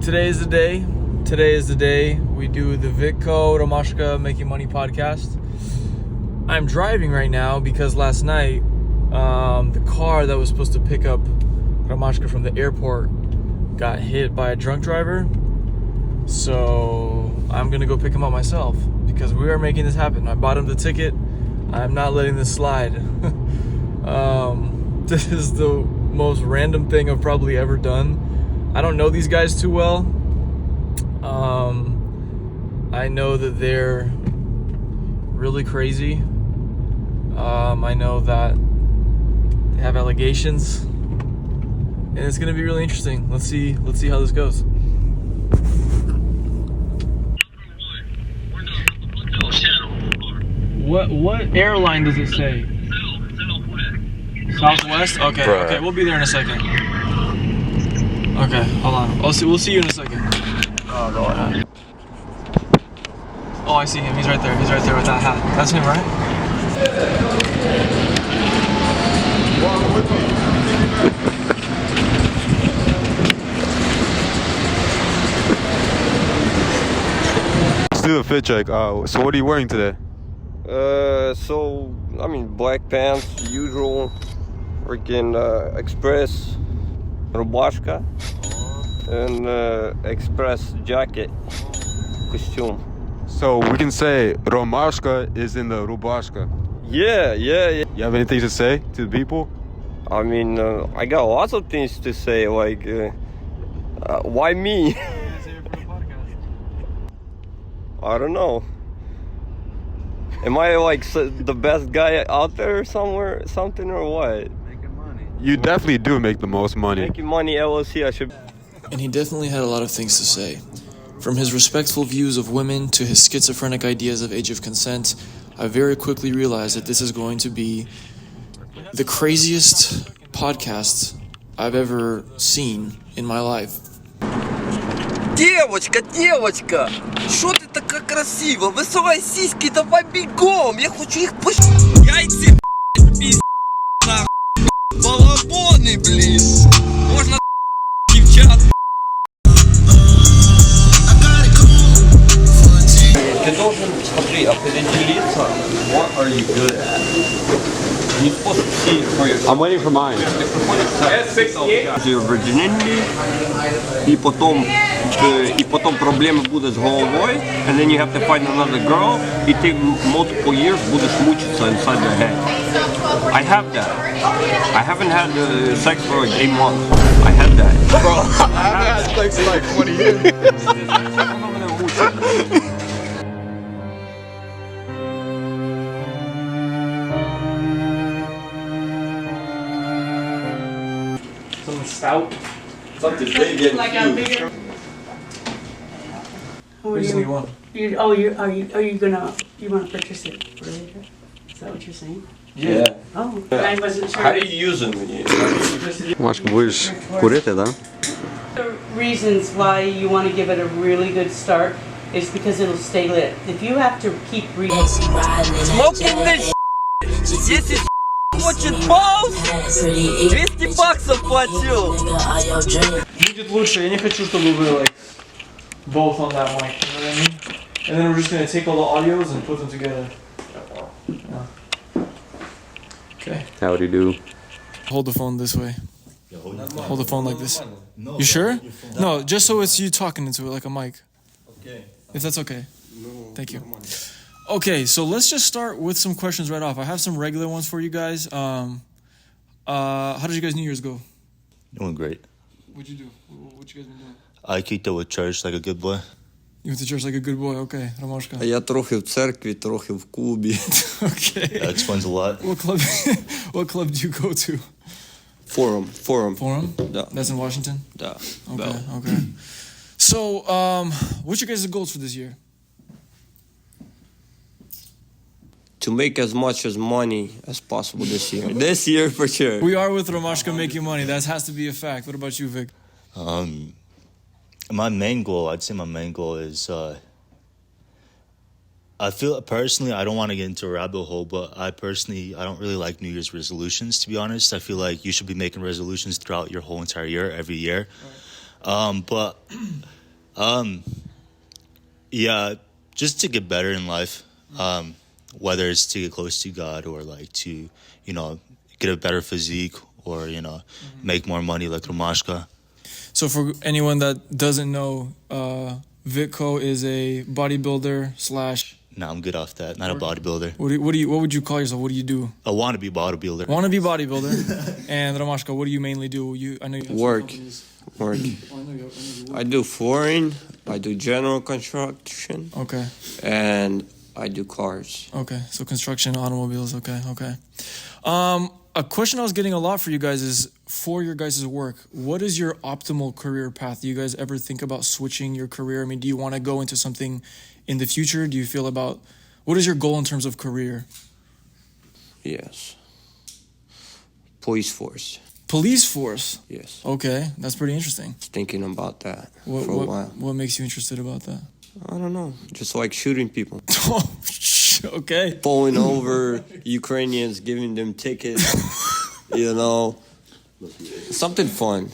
Today is the day. Today is the day we do the Vitco Romashka Making Money podcast. I'm driving right now because last night the car that was supposed to pick up Ramashka from the airport got hit by a drunk driver. So I'm gonna go pick him up myself because we are making this happen. I bought him the ticket. I'm not letting this slide. This is the most random thing I've probably ever done. I don't know these guys too well. I know that they're really crazy. I know that they have allegations, and it's gonna be really interesting. Let's see how this goes. What airline does it say? Southwest? Okay, Bruh. Okay, we'll be there in a second. Okay, hold on. We'll see you in a second. Oh, go ahead. Oh, I see him. He's right there. He's right there with that hat. That's him, right? Let's do a fit check. So what are you wearing today? Black pants, usual, freaking Express, Romashka, and Express jacket, costume. So we can say Romashka is in the Romashka. Yeah. You have anything to say to the people? I mean, I got lots of things to say, like, why me? I don't know. Am I like the best guy out there somewhere, something, or what? Making money. You definitely do make the most money. Making money, LLC, I should. And he definitely had a lot of things to say. From his respectful views of women to his schizophrenic ideas of age of consent, I very quickly realized that this is going to be the craziest podcast I've ever seen in my life. Девочка, что ты такая красивая? Высовывай сиськи, давай бегом, я хочу их яйца, пиздец, нахуй, балабоны, блин, можно девчат. Ты должен, смотри, определиться, what are you good at. Не supposed to see for yourself. I'm waiting for mine. Your virginity, и потом проблемы будут с головой, and then you have to find another girl, и ты multiple years будешь мучиться inside the head. I have that. I haven't had sex for like 8 months. I had that. Bro, I haven't had sex in like 20 years. Something stout. Something big and like a huge. bigger. We just need one. You want to purchase it for later? Is that what you're saying? Yeah. Oh, I wasn't sure. How do you use them? Машка, будешь курить, да? The reasons why you want to give it a really good start is because it'll stay lit. If you have to keep reading, Smoking this если хочет пауз, $200 платил. Будет лучше. Я не хочу, чтобы вы like both on that mic. You know what I mean? And then we're just gonna take all the audios and put them together. Yeah. Okay. How do you do? Hold the phone this way. Hold the phone like this. You sure? No, just so it's you talking into it like a mic. Okay. If that's okay. Thank you. Okay, so let's just start with some questions right off. I have some regular ones for you guys. How did you guys New Year's go? Doing great. What'd you do? What you guys been doing? I kicked it with church like a good boy. You went to church like a good boy. Okay, Ramashka. Я трохи в церкві, трохи в клубі. Okay. That explains a lot. What club? What club do you go to? Forum. Forum. Да. That's in Washington. Да. Okay. So, what's your guys' goals for this year? To make as much as money as possible this year. This year for sure. We are with Romashka making money. That has to be a fact. What about you, Vic? My main goal, I'd say my main goal is I feel personally, I don't want to get into a rabbit hole, but I don't really like New Year's resolutions, to be honest. I feel like you should be making resolutions throughout your whole entire year, every year. But Yeah, just to get better in life. Whether it's to get close to God or like to, get a better physique or, make more money like Romashka. So for anyone that doesn't know, Vitko is a bodybuilder slash. Nah, I'm good off that. Not a bodybuilder. What would you call yourself? What do you do? A wannabe bodybuilder. Wannabe bodybuilder. And Ramashka, what do you mainly do? I know you have Work. Work. I do flooring, I do general construction, Okay. and I do cars. Okay. So construction, automobiles. Okay. A question I was getting a lot for you guys is for your guys' work, what is your optimal career path? Do you guys ever think about switching your career? I mean, do you want to go into something in the future? Do you feel about what is your goal in terms of career? Yes. Police force. Police force. Yes. Okay, that's pretty interesting. Thinking about that for a while. What makes you interested about that? I don't know. Just like shooting people. Okay. Pulling over Ukrainians, giving them tickets. Something fun.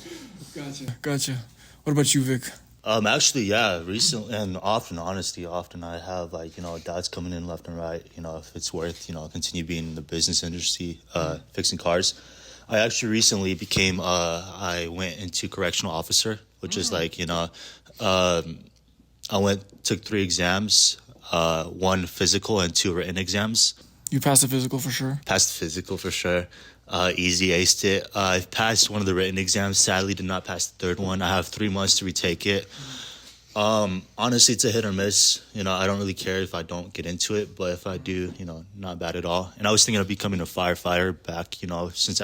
Gotcha. What about you, Vic? Actually, yeah, recently and often I have dads coming in left and right, if it's worth, continue being in the business industry, fixing cars. I actually recently I went into correctional officer, which is took 3 exams, 1 physical and 2 written exams. You passed the physical for sure? Passed the physical for sure. Easy aced it. I passed one of the written exams. Sadly, did not pass the 3rd one. I have 3 months to retake it. Honestly, it's a hit or miss. I don't really care if I don't get into it, but if I do, not bad at all. And I was thinking of becoming a firefighter back, since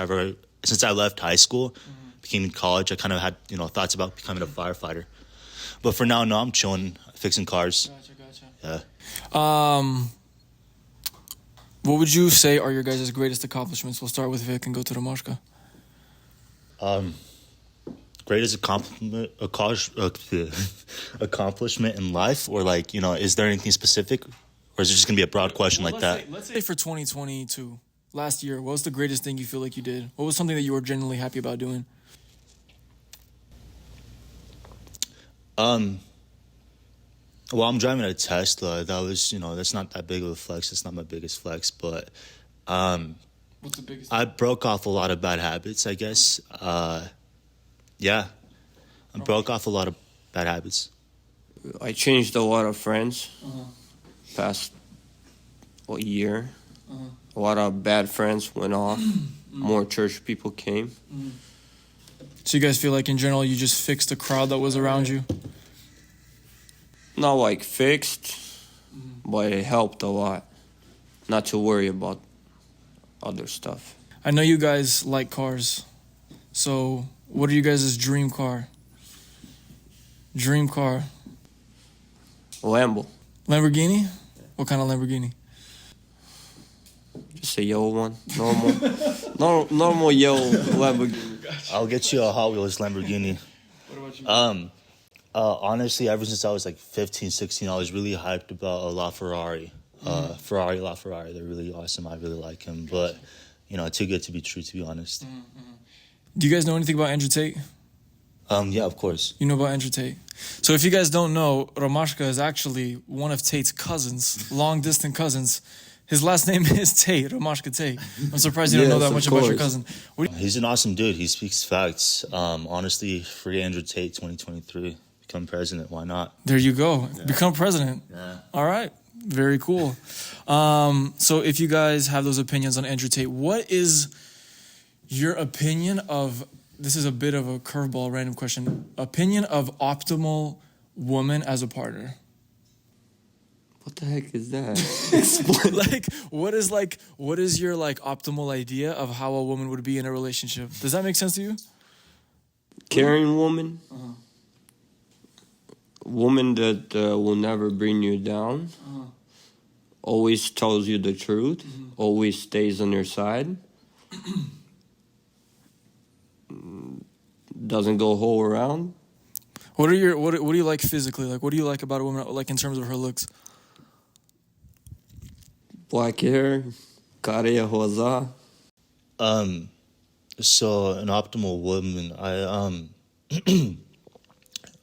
I left high school, became in college. I kind of had, thoughts about becoming a firefighter. But for now, no, I'm chilling, fixing cars. Gotcha. Yeah. What would you say are your guys' greatest accomplishments? We'll start with Vic and go to Romashka. Greatest accomplishment in life, or is there anything specific, or is it just gonna be a broad question like that? Let's say for 2022, last year, what was the greatest thing you feel like you did? What was something that you were genuinely happy about doing? Well, I'm driving a Tesla. That was, that's not that big of a flex. It's not my biggest flex, but What's the biggest? I broke off a lot of bad habits, I guess. Yeah, I broke off a lot of bad habits. I changed a lot of friends past year. A lot of bad friends went off. More church people came. So you guys feel like in general you just fixed the crowd that was around you? Not like fixed, but it helped a lot. Not to worry about other stuff. I know you guys like cars. So what are you guys' dream car? Dream car. Lambo. Lamborghini? What kind of Lamborghini? Just a yellow one. Normal yellow Lamborghini. I'll get you a Hot Wheels Lamborghini. What about you? Honestly, ever since I was 15, 16, I was really hyped about a LaFerrari. LaFerrari. They're really awesome. I really like him. But, too good to be true, to be honest. Do you guys know anything about Andrew Tate? Yeah, of course. You know about Andrew Tate. So if you guys don't know, Romashka is actually one of Tate's cousins, long-distance cousins. His last name is Tate, Romashka Tate. I'm surprised you don't know that much about your cousin. He's an awesome dude. He speaks facts. Honestly, free Andrew Tate 2023. Become president. Why not? There you go. Yeah. Become president. Yeah. All right. Very cool. So if you guys have those opinions on Andrew Tate, what is your opinion of, this is a bit of a curveball, random question, opinion of optimal woman as a partner? What the heck is that? what is your optimal idea of how a woman would be in a relationship? Does that make sense to you? Caring woman. Woman that will never bring you down. Always tells you the truth. Always stays on your side. Doesn't go whole around. What do you like physically? What do you like about a woman in terms of her looks? Black hair, карие глаза. So an optimal woman,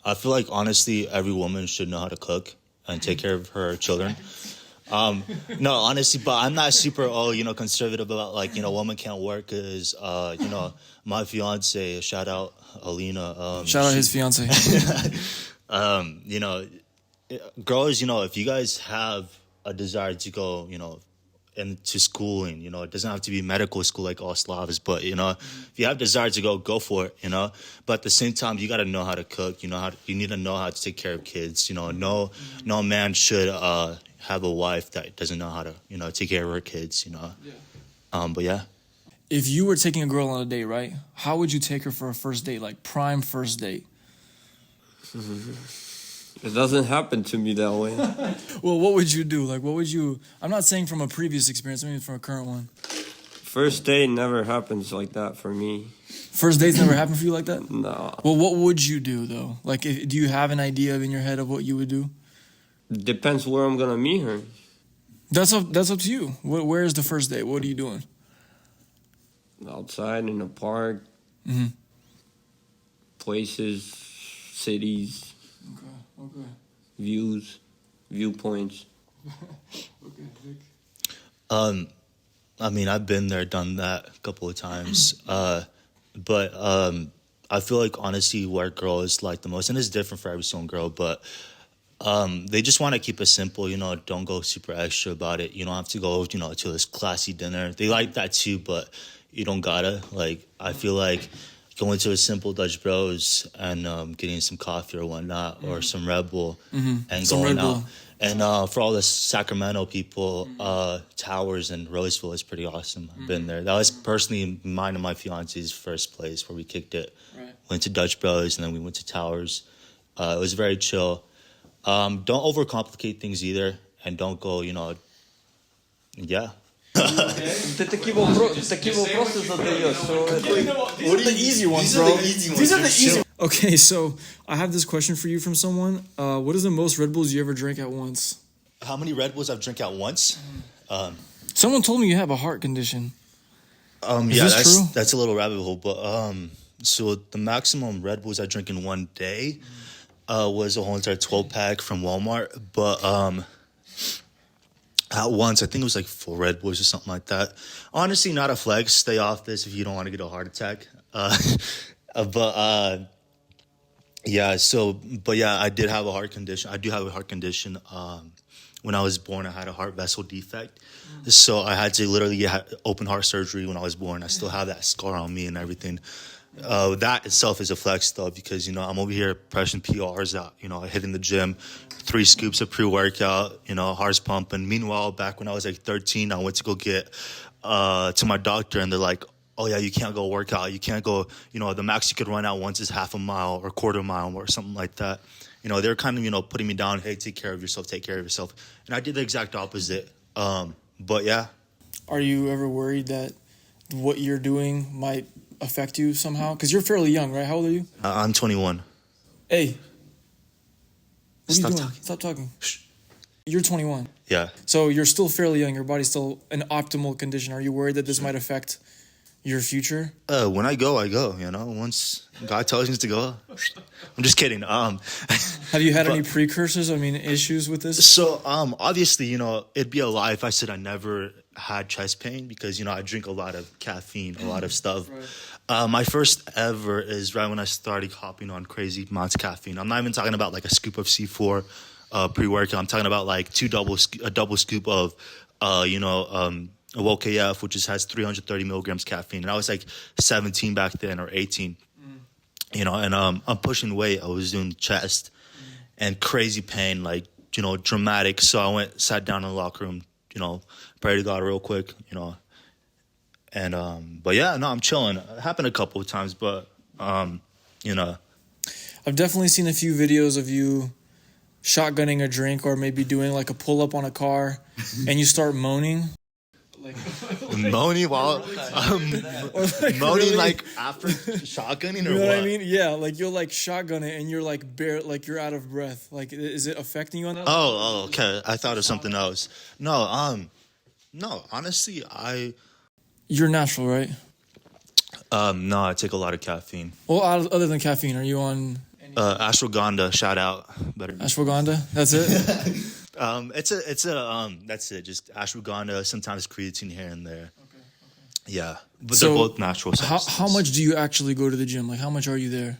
I feel like honestly, every woman should know how to cook and take care of her children. No, honestly, but I'm not super, conservative about like, woman can't work because, my fiance, shout out Alina. Shout out his fiance. Girls, if you guys have a desire to go, into schooling, it doesn't have to be medical school like all Slavs, but, if you have desire to go for it, but at the same time, you got to know how to cook, you need to know how to take care of kids, no man should, have a wife that doesn't know how to, take care of her kids, but yeah. If you were taking a girl on a date, right? How would you take her for a first date, like prime first date? It doesn't happen to me that way. Well, what would you do? Like, what would you... I'm not saying from a previous experience, I mean from a current one. First date never happens like that for me. First dates never happened for you like that? No. Well, what would you do, though? Like, do you have an idea in your head of what you would do? Depends where I'm gonna meet her. That's up to you. Where is the first date? What are you doing? Outside, in the park. Mm-hmm. Places, cities. Okay. Views, viewpoints. I mean, I've been there, done that a couple of times. But I feel like honestly where girls like the most, and it's different for every single girl, but they just want to keep it simple, don't go super extra about it. You don't have to go, to this classy dinner. They like that too, but you don't gotta. Like, I feel like going to a simple Dutch Bros and getting some coffee or whatnot, or some Red Bull, and Some going Red Bull. out. And for all the Sacramento people, Towers and Roseville is pretty awesome. I've been there. That was personally mine and my fiance's first place where we kicked it. Right. Went to Dutch Bros and then we went to Towers. It was very chill. Don't overcomplicate things either, and don't go, yeah. Ти такі вопроси задаєш, що What are the easy ones, bro? These are the easy. Okay, so I have this question for you from someone. What is the most Red Bulls you ever drank at once? How many Red Bulls I've drank at once? Someone told me you have a heart condition. Yeah, this true? that's a little rabbit hole, but so the maximum Red Bulls I drink in one day was a whole entire 12-pack from Walmart, but at once, I think it was like 4 Red Bulls or something like that. Honestly, not a flex. Stay off this if you don't want to get a heart attack. Yeah, I did have a heart condition. I do have a heart condition. When I was born, I had a heart vessel defect. So I had to literally get open heart surgery when I was born. I still have that scar on me and everything. That itself is a flex, though, because, I'm over here pressing PRs out, hitting the gym, 3 scoops of pre-workout, heart's pumping. Meanwhile, back when I was like 13, I went to go get to my doctor, and they're like, oh, yeah, you can't go work out. You can't go, the max you could run out once is half a mile or quarter mile or something like that. They're kind of, putting me down, hey, take care of yourself. And I did the exact opposite. But, yeah. Are you ever worried that what you're doing might affect you somehow? Because you're fairly young, right? How old are you? I'm 21. Hey. What Stop are you doing? talking. Stop talking. Shh. You're 21. Yeah. So you're still fairly young. Your body's still in optimal condition. Are you worried that this might affect your future? When I go, once God tells me to go. I'm just kidding. Have you had any precursors? Issues with this? So, obviously, it'd be a lie if I said I never had chest pain because, I drink a lot of caffeine, a lot of stuff. Right. My first ever is right when I started hopping on crazy amounts of caffeine. I'm not even talking about like a scoop of C4 pre-workout. I'm talking about like a double scoop of, OKF, which has 330 milligrams caffeine. And I was like 17 back then or 18, and I'm pushing weight. I was doing chest and crazy pain, like, dramatic. So I sat down in the locker room, prayed to God real quick, and, but yeah, no, I'm chilling. It happened a couple of times, but, I've definitely seen a few videos of you shotgunning a drink or maybe doing like a pull-up on a car and you start moaning. Moaning while moaning really, like after shotgunning or you know what I what? mean? Yeah, like you'll like shotgun it and you're like like you're out of breath. Like, is it affecting you on that? Oh, okay. I thought of something else. No, honestly, You're natural, right? no, I take a lot of caffeine. Well, other than caffeine, are you on Ashwagandha, shout out. Better. Ashwagandha. That's it. That's it. Just ashwagandha, sometimes creatine here and there. Okay. Yeah, but So, they're both natural substances. How much do you actually go to the gym? Like, how much are you there?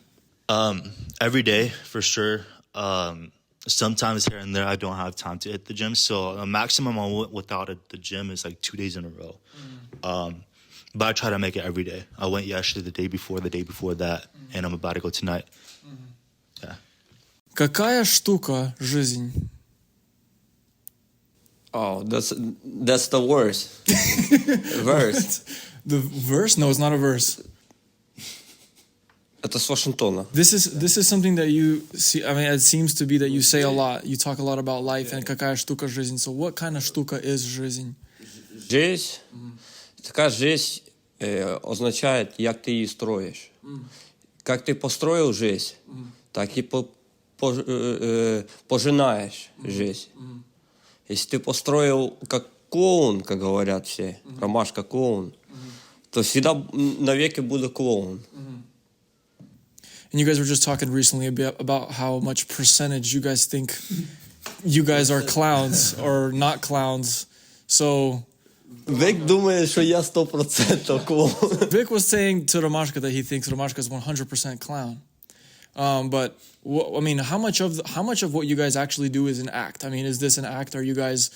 Every day, for sure. Sometimes here and there, I don't have time to hit the gym. So a maximum I went without the gym is like 2 days in a row. But I try to make it every day. I went yesterday, the day before that, and I'm about to go tonight. Yeah. Какая штука жизнь? Oh, that's the worst verse. The verse? No, it's not a verse. Это с Вашингтона. This is something that you see. I mean, it seems to be that you say a lot. You talk a lot about life and какая штука жизнь. So what kind of штука is жизнь? Жизнь, така жизнь означает, як ти її строїш. Как ти построил жизнь, так и пожинаешь жизнь. Если ты построил как клоун, как говорят все, Ромашка клоун, то всегда навеки будет клоун. And you guys were just talking recently about how much percentage you guys think you guys are clowns or not clowns. So Вик думає, що я 100% клоун. Vic was saying to Romashka that he thinks Romashka is 100% clown. But I mean, how much of what you guys actually do is an act? I mean, is this an act? Are you guys,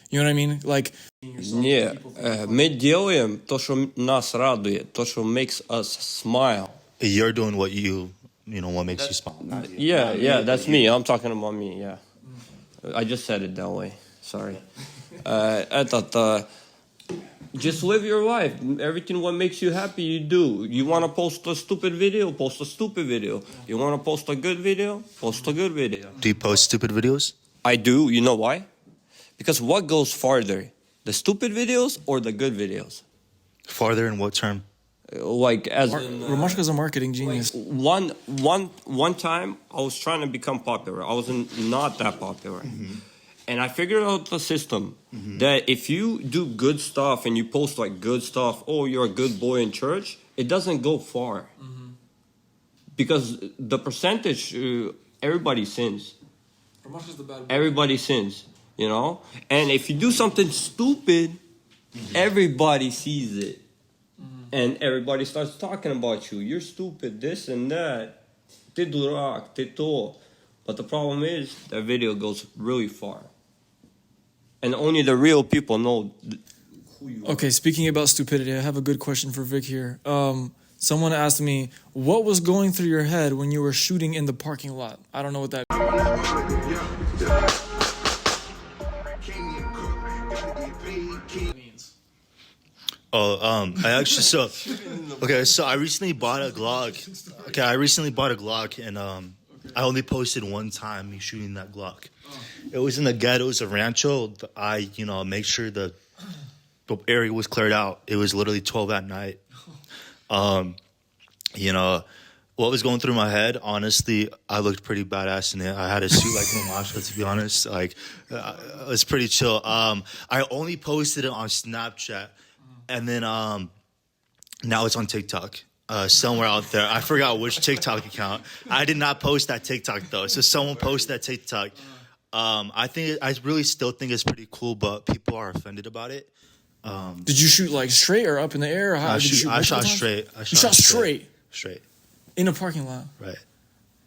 you know what I mean? Like, Не, ми делаем то, що нас радує, то, що makes us smile. You're doing what what makes you smile. Yeah, that's me. I'm talking about me, yeah. I just said it that way. Sorry. Just live your life. Everything what makes you happy, you do. You want to post a stupid video? Post a stupid video. You want to post a good video? Post a good video. Do you post stupid videos? I do. You know why? Because what goes farther? The stupid videos or the good videos? Farther in what term? Like as in, Romashka's a marketing genius. one time I was trying to become popular. I wasn't not that popular. And I figured out the system that if you do good stuff and you post like good stuff, oh, you're a good boy in church, it doesn't go far. Because the percentage, everybody sins. Romashka's the bad boy. Everybody sins, you know? And if you do something stupid, everybody sees it. And everybody starts talking about you. You're stupid, this and that. Ты дурак, ты то. But the problem is that video goes really far. And only the real people know who you are. Okay, speaking about stupidity, I have a good question for Vic here. Someone asked me, what was going through your head when you were shooting in the parking lot? I don't know what that means. I actually so I recently bought a Glock. And I only posted one time me shooting that Glock. It was in the ghettos of Rancho. I make sure the area was cleared out. It was literally 12 at night. What was going through my head, honestly, I looked pretty badass in it. I had a suit like Romashka, to be honest. Like, it was pretty chill. I only posted it on Snapchat. And then now it's on TikTok. Somewhere out there. I forgot which TikTok account. I did not post that TikTok, though. So someone posted that TikTok. I really still think it's pretty cool, but people are offended about it. Did you shoot like straight or up in the air? Or how, I did you shoot multiple shot times? straight. You shot straight? Straight. In a parking lot? Right.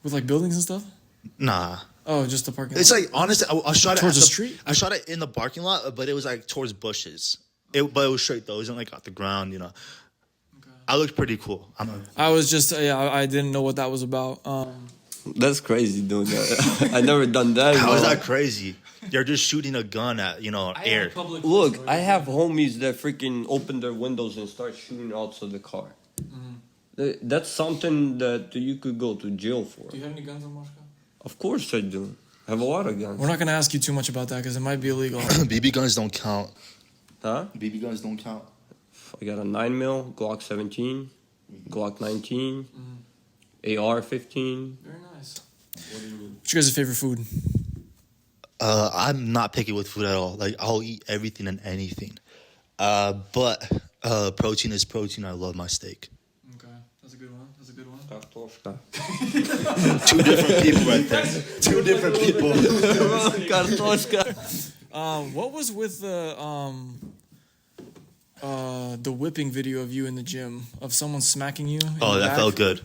With like buildings and stuff? Nah. Oh, just the parking lot? It's like, honestly, I shot Towards it the street? I shot it in the parking lot, but it was like towards bushes. But it was straight, though. It wasn't like off the ground, Okay. I looked pretty cool. I was just, I didn't know what that was about. That's crazy doing that. I never done that. How is that crazy? You're just shooting a gun at, air. Look, I have homies that freaking open their windows and start shooting outside the car. That's something that you could go to jail for. Do you have any guns on Romashka? Of course I do. I have a lot of guns. We're not going to ask you too much about that because it might be illegal. BB guns don't count. Huh? BB guns don't count. I got a 9mm, Glock 17, Glock 19, AR-15. Very nice. What's your guys' favorite food? I'm not picky with food at all. Like, I'll eat everything and anything. But protein is protein. I love my steak. Okay, that's a good one. Картошка. Two different people right there. Two different people. Картошка. What was with the whipping video of you in the gym of someone smacking you? in Oh, the that back? felt good.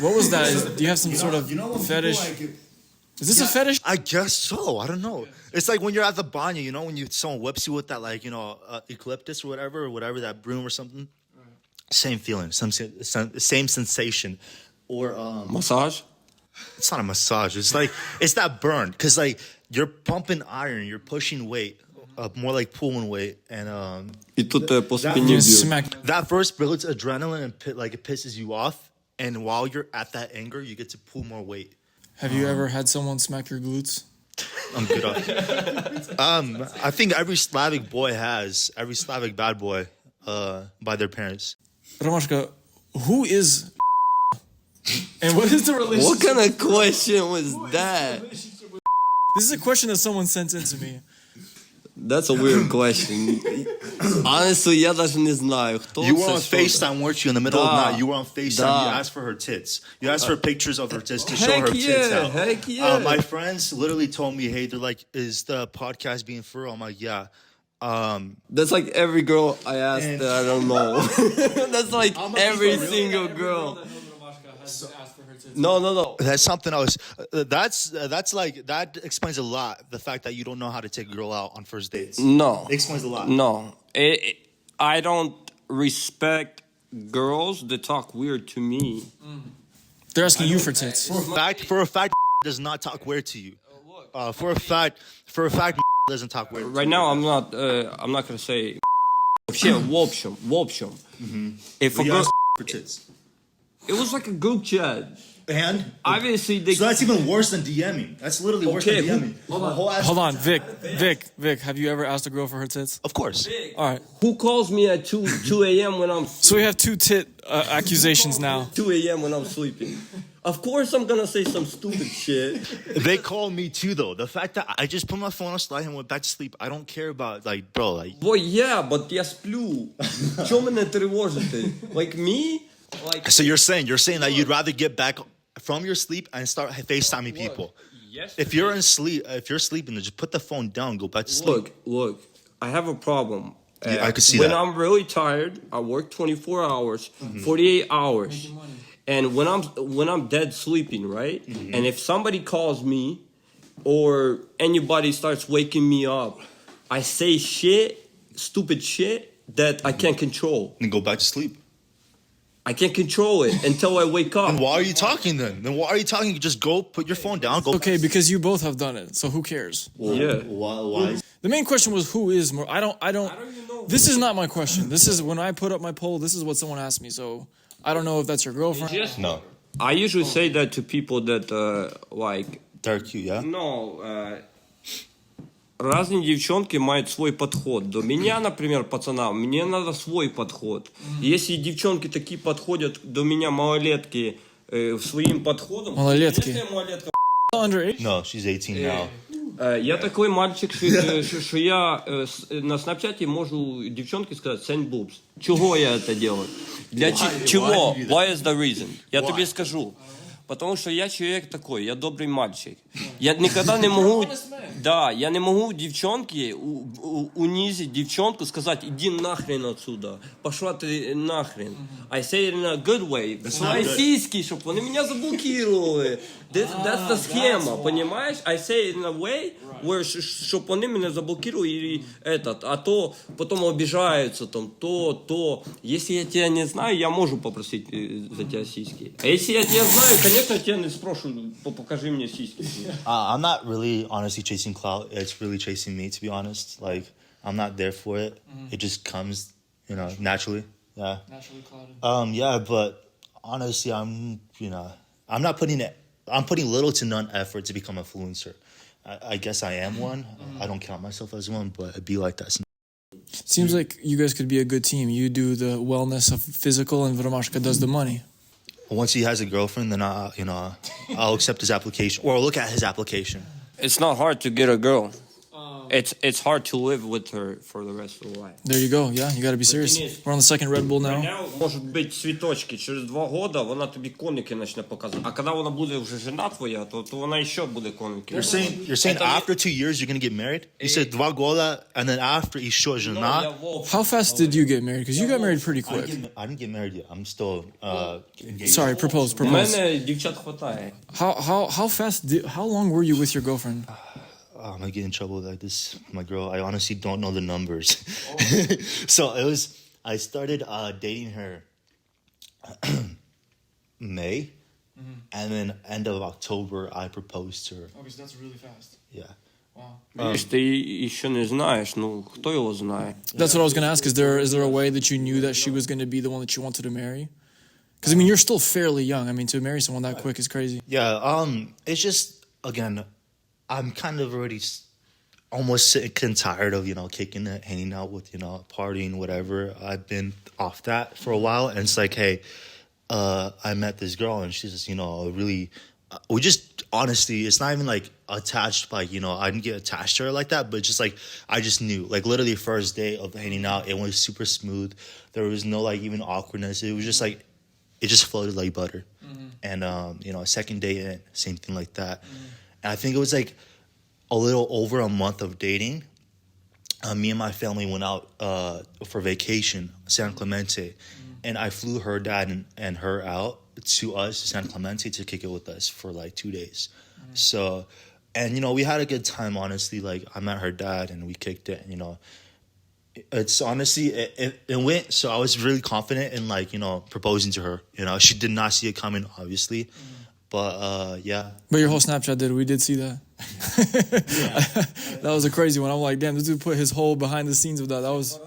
What was that? Do you have some sort of fetish? Is this a fetish? I guess so. I don't know. It's like when you're at the banyo, you know, when someone whips you with that, like, eucalyptus or whatever, that broom or something. Same feeling, same sensation. Or Massage? it's not a massage. It's like it's that burn because like you're pumping iron, you're pushing weight, more like pulling weight, and И тут по спине You бьют. smack. that first builds adrenaline and it pisses you off. And while you're at that anger, you get to pull more weight. Have you ever had someone smack your glutes? I'm good on it. I think every Slavic bad boy, by their parents. Romashka, who is and what is the relationship? What kind of question was that? This is a question that someone sent in to me. That's a weird question. Honestly, я даже не знаю, кто You were це, on що це. FaceTime, weren't you? In the middle of Da. the night, you were on FaceTime. Da. You asked for her tits. You asked for pictures of her tits to show Heck her tits yeah, out. heck yeah. My friends literally told me, "Hey, they're like, is the podcast being for real?" I'm like, "Yeah." That's like every girl I asked that I don't know. That's like every single girl. No. That's something else. That's like that explains a lot. The fact that you don't know how to take a girl out on first dates. No. It explains a lot. No. I don't respect girls that talk weird to me. They're asking you for tits. For a fact, does not talk weird to you. For a fact, doesn't talk weird. Right now, I'm not gonna say. Вообще, в общем. If a You girl, asked for tits. it was like a group chat. And Obviously, they. so that's even worse than DMing. That's literally worse Okay, than DMing. Hold on, Vic, have you ever asked a girl for her tits? Of course. All right. Who calls me at 2 a.m. when I'm So we have two tit accusations now. 2 a.m. when I'm sleeping? Of course, I'm gonna say some stupid shit. They call me too, though. The fact that I just put my phone on slide and went back to sleep. I don't care about, like, bro, like. Boy, yeah, but я сплю. Чё мене тревожите? Like me? Like. So you're saying that you'd rather get back from your sleep and start FaceTiming people. Yes. If you're sleeping, then just put the phone down, go back to sleep. Look. I have a problem. Yeah, I could see when that. I'm really tired, I work 24 hours, 48 hours. And when I'm dead sleeping, right? And if somebody calls me or anybody starts waking me up, I say stupid shit that I can't control. And go back to sleep. I can't control it until I wake up. And why are you talking then? Just go put your phone down. Go. Okay, because you both have done it, so who cares? Yeah. Why? The main question was who is more. I don't. even know. This is not my question. This is when I put up my poll. This is what someone asked me. So I don't know if that's your girlfriend. No. I usually say that to people that like. They're cute, yeah? No, разные девчонки имеют свой подход. До меня, например, пацанам, мне надо свой подход. Если девчонки такие подходят до меня, малолетки, своим подходом... Малолетки. Если я малолетка, Underage? No, she's 18 now. я такой мальчик, що я на снапчаті можу девчонки сказати «send boobs». Чого я это делаю? Для чего? Why is the reason? Я тобі скажу. Потому что я человек такой, я добрый мальчик. Я никогда не могу... Да, я не могу девчонке унизить девчонку, сказать, иди нахрен отсюда, пошла ты нахрен. I say it in a good way. Свои сиськи, чтобы вони меня заблокировали. That's the схема, понимаешь? I say it in a way, where, чтобы вони меня заблокировали или этот, а то потом обижаются, там, то. Если я тебя не знаю, я могу попросить за тебя сиськи. А если я тебя знаю, конечно, я тебя не спрошу, покажи мне сиськи. I'm not really honestly chasing clout. It's really chasing me, to be honest. Like, I'm not there for it. It just comes, naturally. Yeah. Naturally clouded. Yeah, but honestly, I'm putting little to none effort to become an influencer. I guess I am one. I don't count myself as one, but it'd be like that. Seems like you guys could be a good team. You do the wellness of physical, and Romashka does the money. Once he has a girlfriend, then I'll accept his application or I'll look at his application. It's not hard to get a girl. it's hard to live with her for the rest of the life. There you go. Yeah, you got to be serious. We're on the second Red Bull now. Можуть бути цвіточки, через 2 года вона тобі коники почне показувати. А коли вона буде вже жена твоя, то вона ще буде коники. You're saying after 2 years you're gonna get married? You said 2 года, and then after еще жена? How fast did you get married? Because you got married pretty quick. I didn't get married yet. I'm still engaged. Sorry, propose. У мене дівчат хватає. How long were you with your girlfriend? I'm gonna get in trouble like this. My girl, I honestly don't know the numbers. So I started dating her May, and then end of October I proposed to her. Okay, so that's really fast. Yeah. Видиш, ти ще не знаєш, ну хто його знає? That's what I was gonna ask. Is there a way that you knew that she was gonna be the one that you wanted to marry? Because I mean, you're still fairly young. I mean, to marry someone that quick is crazy. Yeah. It's just again, I'm kind of already almost sick and tired of kicking it, hanging out with partying, whatever. I've been off that for a while, and it's like, hey, I met this girl, and she's just really. We just honestly, it's not even like attached by I didn't get attached to her like that, but just like I just knew, like literally first day of hanging out, it was super smooth. There was no like even awkwardness. It was just like it just floated like butter. And second day in, same thing like that. And I think it was like a little over a month of dating. Me and my family went out for vacation, San Clemente, and I flew her dad and her out to us, San Clemente, to kick it with us for like 2 days. So, and we had a good time, honestly. Like I met her dad and we kicked it. It's honestly it went. So I was really confident in like proposing to her. She did not see it coming, obviously, but yeah. But your whole Snapchat did. We did see that. That was a crazy one. I'm like, damn, this dude put his whole behind the scenes of that. That was,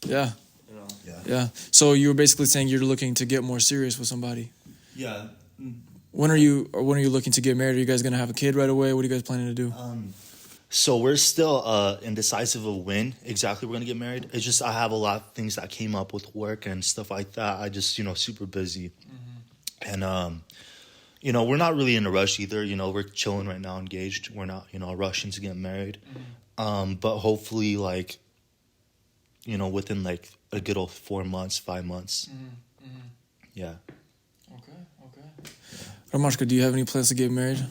yeah. So you were basically saying you're looking to get more serious with somebody. Yeah. When are you looking to get married? Are you guys gonna have a kid right away? What are you guys planning to do? So we're still indecisive of when exactly we're gonna get married. It's just I have a lot of things that came up with work and stuff like that. I just super busy, and we're not really in a rush either. We're chilling right now, engaged. We're not rushing to get married, but hopefully like within like a good old 4 months, 5 months. Yeah. Okay. Romashka, do you have any plans to get married?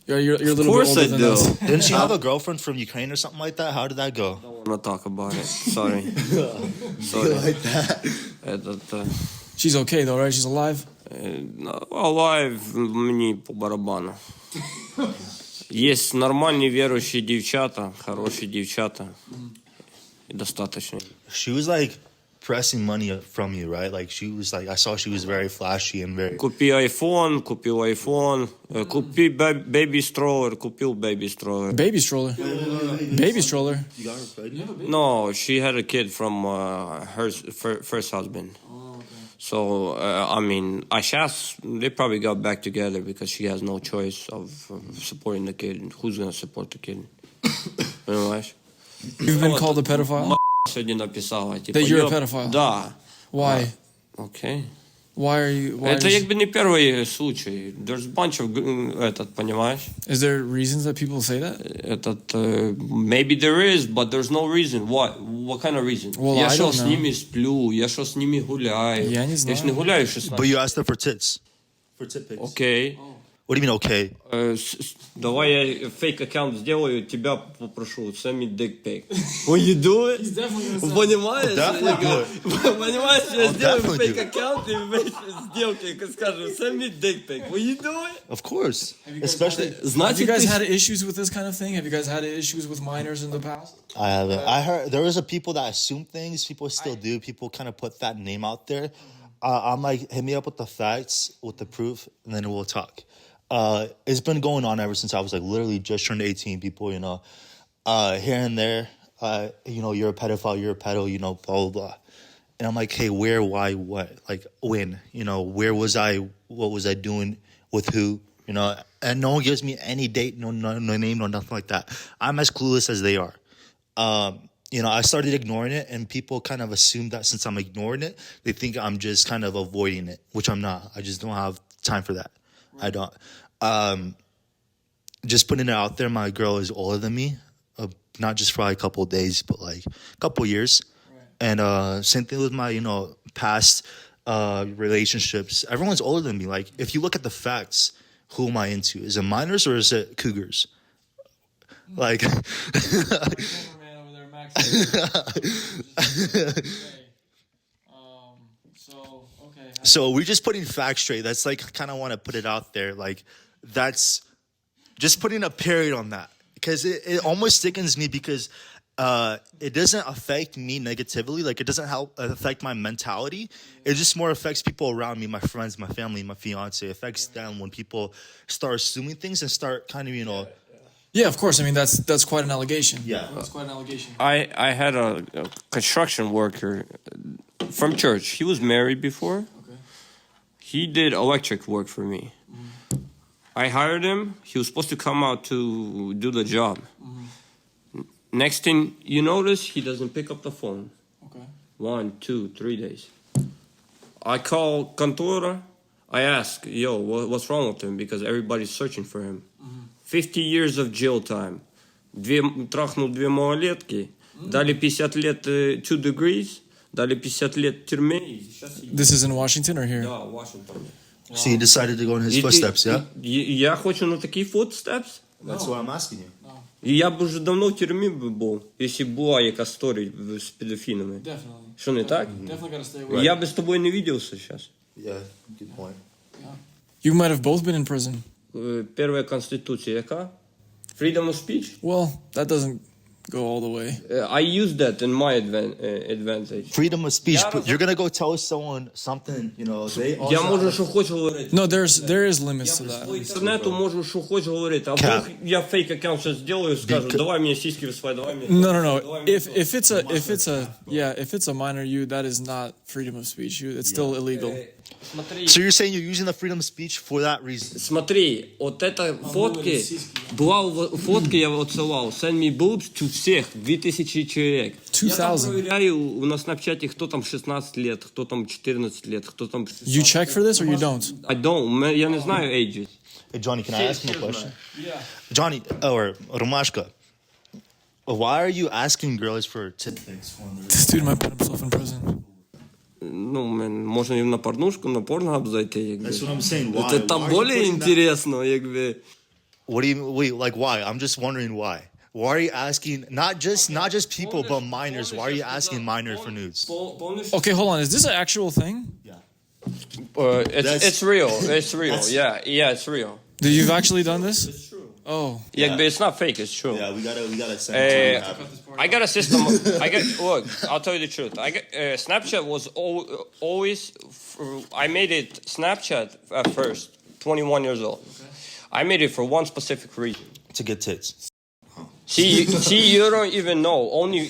You're a little bit course older I than do. us. Didn't she have a girlfriend from Ukraine or something like that? How did that go? I don't want to talk about it. Sorry. Sorry. Like that. She's okay though, right? She's alive? Alive мені по барабану. Є нормальні віруючі дівчата, хороші дівчата. І достатньо. She was like pressing money from you, right? Like she was like, I saw she was very flashy and very. Купи iPhone, купил iPhone. Купи baby stroller, купил baby stroller. Baby stroller. Baby stroller. You got her pregnant? No, she had a kid from her first husband. So, I mean, сейчас they probably got back together because she has no choice of supporting the kid. Who's going to support the kid? Понимаешь? You've been called a pedophile? Сегодня написала, типа, That you're a pedophile? Да. Why? Okay. Why are you... Why Это якби не первый случай. There's a bunch of, понимаешь? Is there reasons that people say that? Maybe there is, but there's no reason. What kind of reason? Well, я I що don't з know. ними сплю, я що з ними гуляю. Я не знаю. Я ж не гуляю 16. But you asked her for tits. For tit pics. Окей. What do you mean, okay? Давай я фейк-аккаунт сделаю, тебя попрошу. Send me dick pic. Will you do it? Понимаешь? Definitely do it. Понимаешь, я сделаю definitely do it. фейк-аккаунт и вместе сделки скажу, send me dick pic. Will you do it? Of course. Especially. Have you Значит, guys ты... had issues with this kind of thing? Have you guys had issues with minors in the past? I haven't. I heard there was a people that assume things. People still do. People kind of put that name out there. I'm like, hit me up with the facts, with the proof, and then we'll talk. It's been going on ever since I was like literally just turned 18. People, here and there, you're a pedophile, you're a pedo, blah, blah, blah. And I'm like, hey, where, why, what? Like, when? Where was I? What was I doing? With who? And no one gives me any date, no name, no nothing like that. I'm as clueless as they are. I started ignoring it, and people kind of assume that since I'm ignoring it, they think I'm just kind of avoiding it, which I'm not. I just don't have time for that. Right. I don't. Just putting it out there, my girl is older than me. not just for like a couple of days, but like a couple of years. Right. And same thing with my, past relationships. Everyone's older than me. Like, if you look at the facts, who am I into? Is it minors or is it cougars? Like, man over there, Max. So we're just putting facts straight. That's like, kind of want to put it out there. Like, that's just putting a period on that, because it almost sickens me, because it doesn't affect me negatively. Like, it doesn't affect my mentality. It just more affects people around me, my friends, my family, my fiance. It affects them when people start assuming things and start kind of, Yeah, of course. I mean, that's quite an allegation. Yeah. That's quite an allegation. I had a construction worker from church. He was married before. Okay. He did electric work for me. Mm-hmm. I hired him. He was supposed to come out to do the job. Mm-hmm. Next thing you notice, he doesn't pick up the phone. Okay. 1, 2, 3 days. I call Contora. I ask, what's wrong with him? Because everybody's searching for him. Mm-hmm. 50 years of jail time. Трахнул 2 малолетки. Дали 50 лет 2 degrees. Дали 50 лет тюрьмы. This is in Washington or here? Да, Washington. So you decided to go in his footsteps, yeah? Я хочу на такие footsteps. That's what I'm asking you. І я б вже давно в тюрмі був, якщо була яка сторі з педофілами. Definitely. Що не так? Definitely gotta stay away. Я би з тобою не видівся зараз. Yeah, good point. You might have both been in prison. Перша конституція яка? Freedom of speech? Well, that doesn't go all the way. I use that in my advantage. Freedom of speech, but you're gonna go tell someone something, they also... Я можу, що хочу говорити. No, there is limits to that. По інтернету можу, що хочу говорити. А вдруг я фейк аккаунт зараз зроблю і скажу, давай мені сіськи висвай, давай мені... No. If it's a minor that is not freedom of speech. It's still illegal. So you're saying you're using the freedom of speech for that reason? Смотри, вот это фотки, была фотки, я отсылал, send me boobs to всех, 2000 человек. 2000. Я там проверяю на снапчате, кто там 16 лет, кто там 14 лет, кто там... You check for this or you don't? I don't, я не знаю ages. Hey, Johnny, can I ask you a question? Yeah. Johnny, or Romashka, why are you asking girls for tit pics? This dude might put himself in prison. Ну, можна і на порнушку, на порногаб зайти, якби. That's what I'm saying. Why? Це там більше інтересно, якби. What do you wait? Like why? I'm just wondering why. Why are you asking not just people but minors? Why are you asking minors for nudes? Okay, hold on. Is this an actual thing? Yeah. It's real. It's real. Yeah, it's real. You've actually done this? It's true. Oh. Yeah, but it's not fake. It's true. Yeah, we gotta send I got a system. Look, I'll tell you the truth. Snapchat was always. I made it Snapchat at first. 21 years old. Okay. I made it for one specific reason. To get tits. See, you don't even know. Only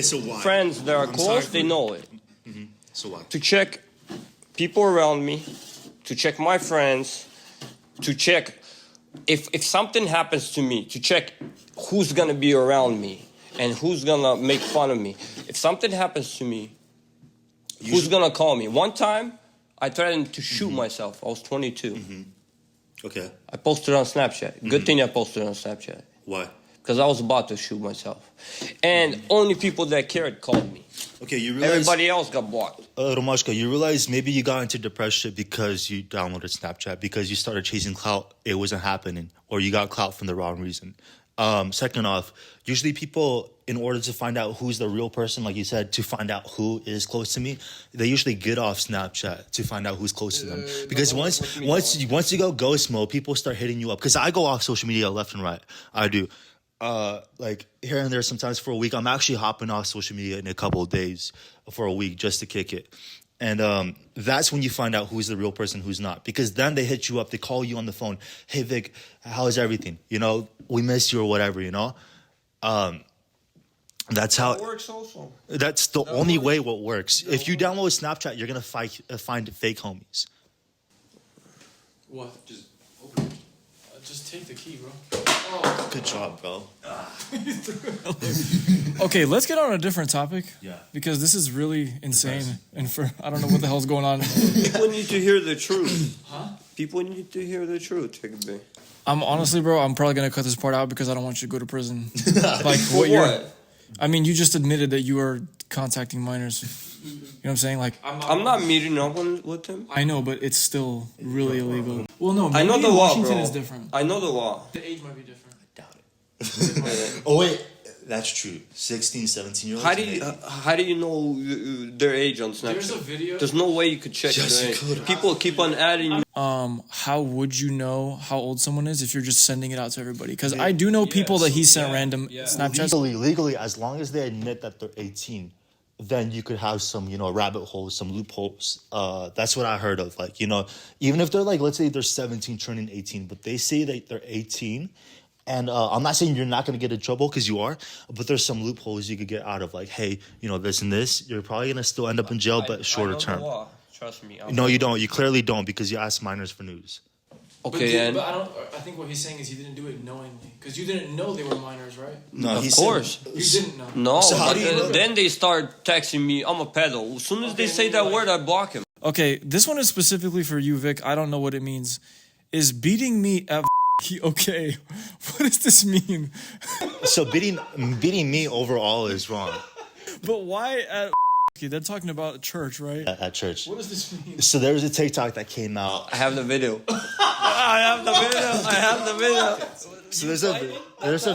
so why? Friends that are close, they know it. Mm-hmm. So why? To check people around me, to check my friends, to check if something happens to me, to check who's gonna be around me and who's gonna make fun of me. If something happens to me, who's gonna call me? One time, I threatened to shoot myself. I was 22. Mm-hmm. Okay. I posted on Snapchat. Good thing I posted on Snapchat. Why? Because I was about to shoot myself. And only people that cared called me. Okay, you realize... Everybody else got blocked. Romashka, you realize maybe you got into depression because you downloaded Snapchat, because you started chasing clout, it wasn't happening, or you got clout from the wrong reason. Second off, usually people, in order to find out who's the real person, like you said, to find out who is close to me, they usually get off Snapchat to find out who's close to them. Because once you go ghost mode, people start hitting you up. Because I go off social media left and right. I do. Like here and there, sometimes for a week, I'm actually hopping off social media in a couple of days for a week just to kick it. And that's when you find out who's the real person, who's not. Because then they hit you up, they call you on the phone. Hey, Vic, how's everything? We miss you or whatever, That's how... It works also. That's the only way what works. If you download Snapchat, you're going to find fake homies. What? Just open it. Just take the key, bro. Oh. Good job, bro. Okay, let's get on a different topic. Yeah. Because this is really insane. And I don't know what the hell's going on. People need to hear the truth. Huh? People need to hear the truth, Higby. I'm honestly, bro, I'm probably gonna cut this part out because I don't want you to go to prison. Like For what you're. what? I mean, you just admitted that you are contacting minors. You know what I'm saying? Like I'm not meeting up with him. I know, but it's still really illegal. Well, no, I know maybe the in law, Washington bro. is different. I know the law. The age might be different. Oh wait, that's true. 16, 17-year-olds. How do you know their age on Snapchat? There's a video. There's no way you could check Yes, their you age. could. People keep on adding you. How would you know how old someone is if you're just sending it out to everybody? Because I do know people that he sent random Snapchats. Legally, as long as they admit that they're 18, then you could have some, rabbit holes, some loopholes. That's what I heard of. Like, even if they're like, let's say they're 17 turning 18, but they say that they're 18. And I'm not saying you're not going to get in trouble because you are, but there's some loopholes you could get out of. Like, hey, this and this. You're probably going to still end up in jail, but shorter I know term. The law. Trust me. No, you don't. You clearly don't because you asked minors for news. Okay, But I think what he's saying is he didn't do it knowingly because you didn't know they were minors, right? No, of course. You didn't know. No, So how but do you know then they start texting me, I'm a pedo. As soon as they say that word, I block him. Okay, this one is specifically for you, Vic. I don't know what it means. Is beating me at okay? What does this mean? So beating me overall is wrong But why at they're talking about church, right? at church. What does this mean? So there was a TikTok that came out. I have the video. I have the video. So there's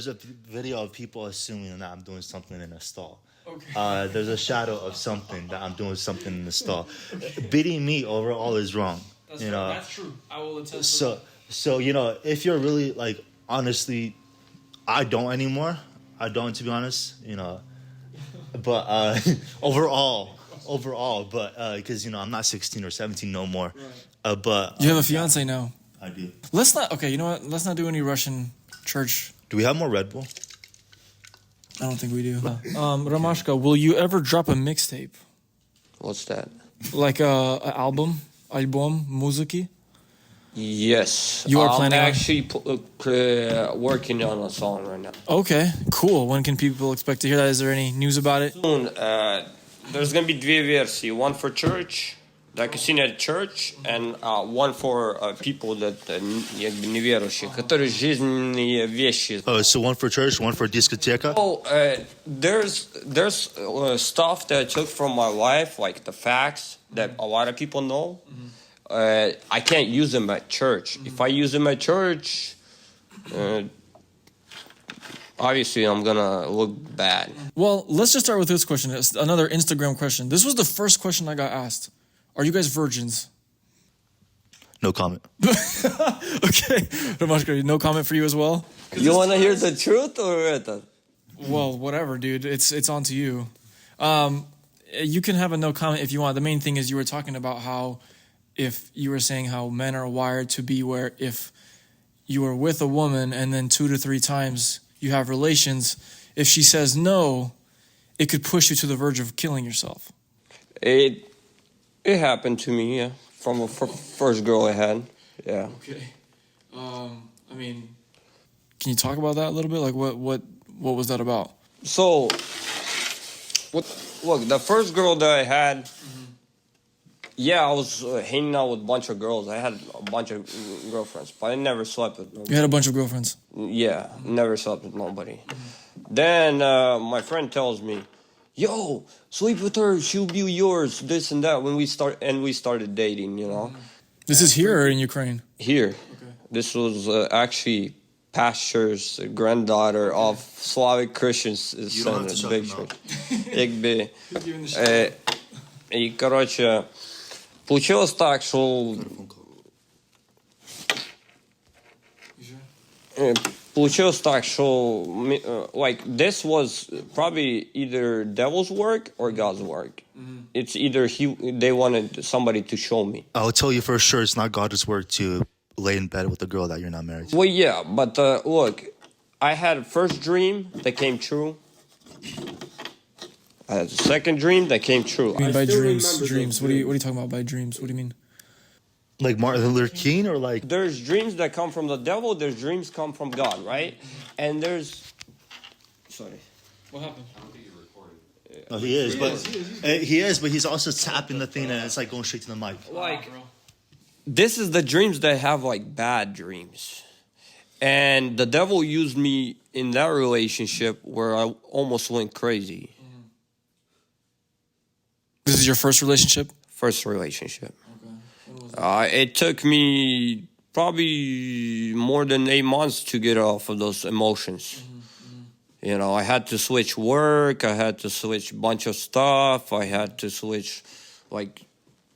a video of people assuming that I'm doing something in a stall. Okay. There's a shadow of something that I'm doing something in the stall. Beating me overall is wrong. That's true. I will attest. So if you're really like honestly, I don't anymore. I don't, to be honest. But overall, but because I'm not 16 or 17 no more. Right. But you have a fiance now. I do. Let's not. Okay, you know what? Let's not do any Russian church. Do we have more Red Bull? I don't think we do. Romashka, will you ever drop a mixtape? What's that? Like a album, muziki? Yes. You are planning on- I'm actually working on a song right now. Okay, cool. When can people expect to hear that? Is there any news about it? Soon, there's gonna be две версии. One for church, that you sing at church, and one for people that неверующие, которые жизненные вещи. Oh, so one for church, one for discoteca. Oh, there's stuff that I took from my life, like the facts that a lot of people know. I can't use them at church. If I use them at church, obviously I'm gonna look bad. Well, let's just start with this question. It's another Instagram question. This was the first question I got asked. Are you guys virgins? No comment. Okay. Romashka, no comment for you as well? You wanna hear the truth or это? Well, whatever, dude. It's on to you. You can have a no comment if you want. The main thing is you were talking about how if you were saying how men are wired to be where if you are with a woman and then 2 to 3 times you have relations, if she says no, it could push you to the verge of killing yourself. It happened to me, yeah. From a first girl I had, yeah. Okay. I mean, can you talk about that a little bit? Like, what was that about? So, look, the first girl that I had, yeah, I was hanging out with a bunch of girls. I had a bunch of girlfriends, but I never slept with nobody. You had a bunch of girlfriends? Yeah, never slept with nobody. Then my friend tells me, yo, sleep with her, she'll be yours, this and that. We started dating, This is here or in Ukraine? Here. Okay. This was actually pastor's granddaughter of Slavic Christians. You don't have to shut them out. Якби. И, короче, получилось так, что... Получилось так, что like this was probably either devil's work or God's work. It's either they wanted somebody to show me. I'll tell you for sure, it's not God's work to lay in bed with a girl that you're not married to. Well, yeah, but look, I had a first dream that came true. I had a second dream that came true. I mean, by dreams. What are you talking about by dreams? What do you mean? Like Martin Luther King or like... There's dreams that come from the devil, there's dreams come from God, right? And there's... Sorry. What happened? No, he is, but he's also tapping the thing and it's like going straight to the mic. Like, this is the dreams that have like bad dreams. And the devil used me in that relationship where I almost went crazy. This is your first relationship? First relationship. It took me probably more than 8 months to get off of those emotions. You know, I had to switch work. I had to switch a bunch of stuff. I had to switch, like,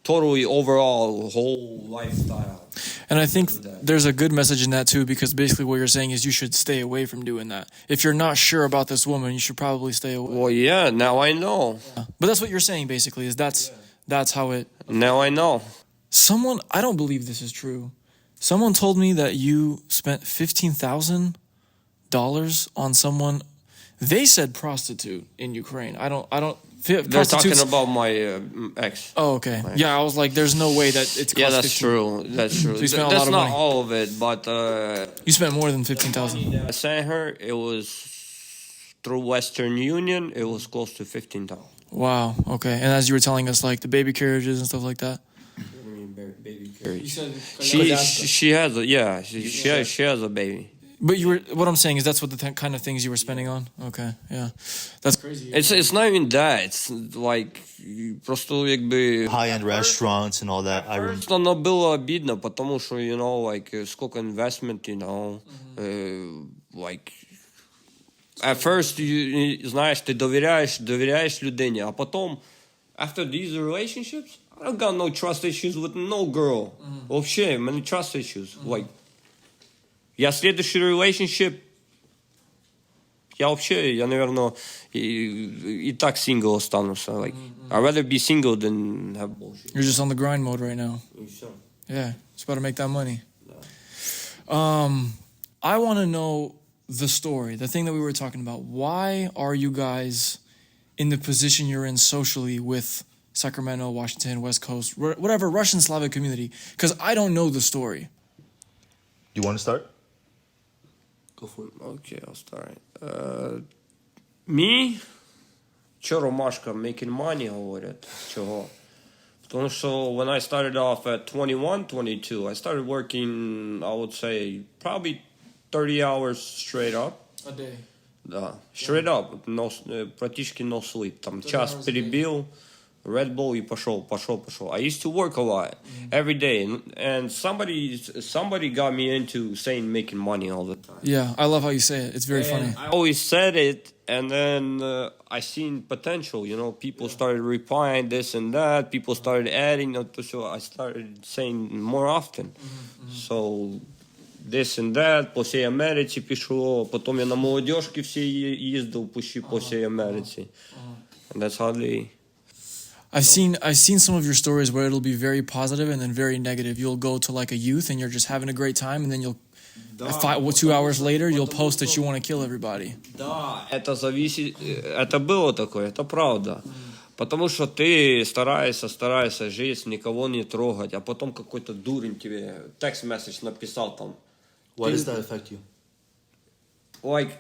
totally overall whole lifestyle. And I think there's a good message in that too, because basically what you're saying is you should stay away from doing that. If you're not sure about this woman, you should probably stay away. Well, yeah, now I know. But that's what you're saying basically, is that's how it... Now I know. Someone, I don't believe this is true. Someone told me that you spent $15,000 on someone. They said prostitute in Ukraine. I don't. They're talking about my ex. Oh, okay. Yeah, I was like, there's no way that it's. Yeah, that's true. That's true. So you spent a that's lot of not money. all of it, but You spent more than $15,000. I sent her. It was through Western Union. It was close to 15,000. Wow. Okay. And as you were telling us, like the baby carriages and stuff like that. Baby carriage. She has a she has a baby. But what I'm saying is that's what the kind of things you were spending on. Okay. Yeah. That's crazy. It's not even that. It's like просто якби High-end restaurants and all that. Просто оно было обидно, потому что, you know, like сколько investment, you know, like at first, знаешь, ты доверяешь людине, а потом after these relationships, I don't got no trust issues with no girl. Вообще, many trust issues. Like, я следующий relationship, я, наверное, и так single останусь. Like, I'd rather be single than have bullshit. You're just on the grind mode right now. Yeah, it's about to make that money. I want to know the story, the thing that we were talking about. Why are you guys in the position you're in socially with Sacramento, Washington, West Coast, whatever, Russian Slavic community? Because I don't know the story. You want to start? Go for it. Okay, I'll start. Me? Чё Romashka making money, говорят? Чего? Потому что when I started off at 21, 22, I started working, I would say, probably 30 hours straight up. A day. Да, straight up, практически no sleep. Там час перебил, Red Bull и пошел. I used to work a lot, every day, and somebody got me into saying making money all the time. Yeah, I love how you say it. It's very funny. I always said it, and then I seen potential, you know, people started replying this and that, people started adding, so I started saying more often. So... this and that, по всей Америці пішло, потім я на молодіжки всі їздив по всій Америці. And that's how they... I've seen some of your stories where it'll be very positive and then very negative. You'll go to like a youth and you're just having a great time, and then you'll 2 hours later you'll post that you want to kill everybody. Да, это зависит, это было такое, это правда. Потому что ты стараешься жить, никого не трогать, а потом какой-то дурень тебе text message написал там. Why does that affect you? Like,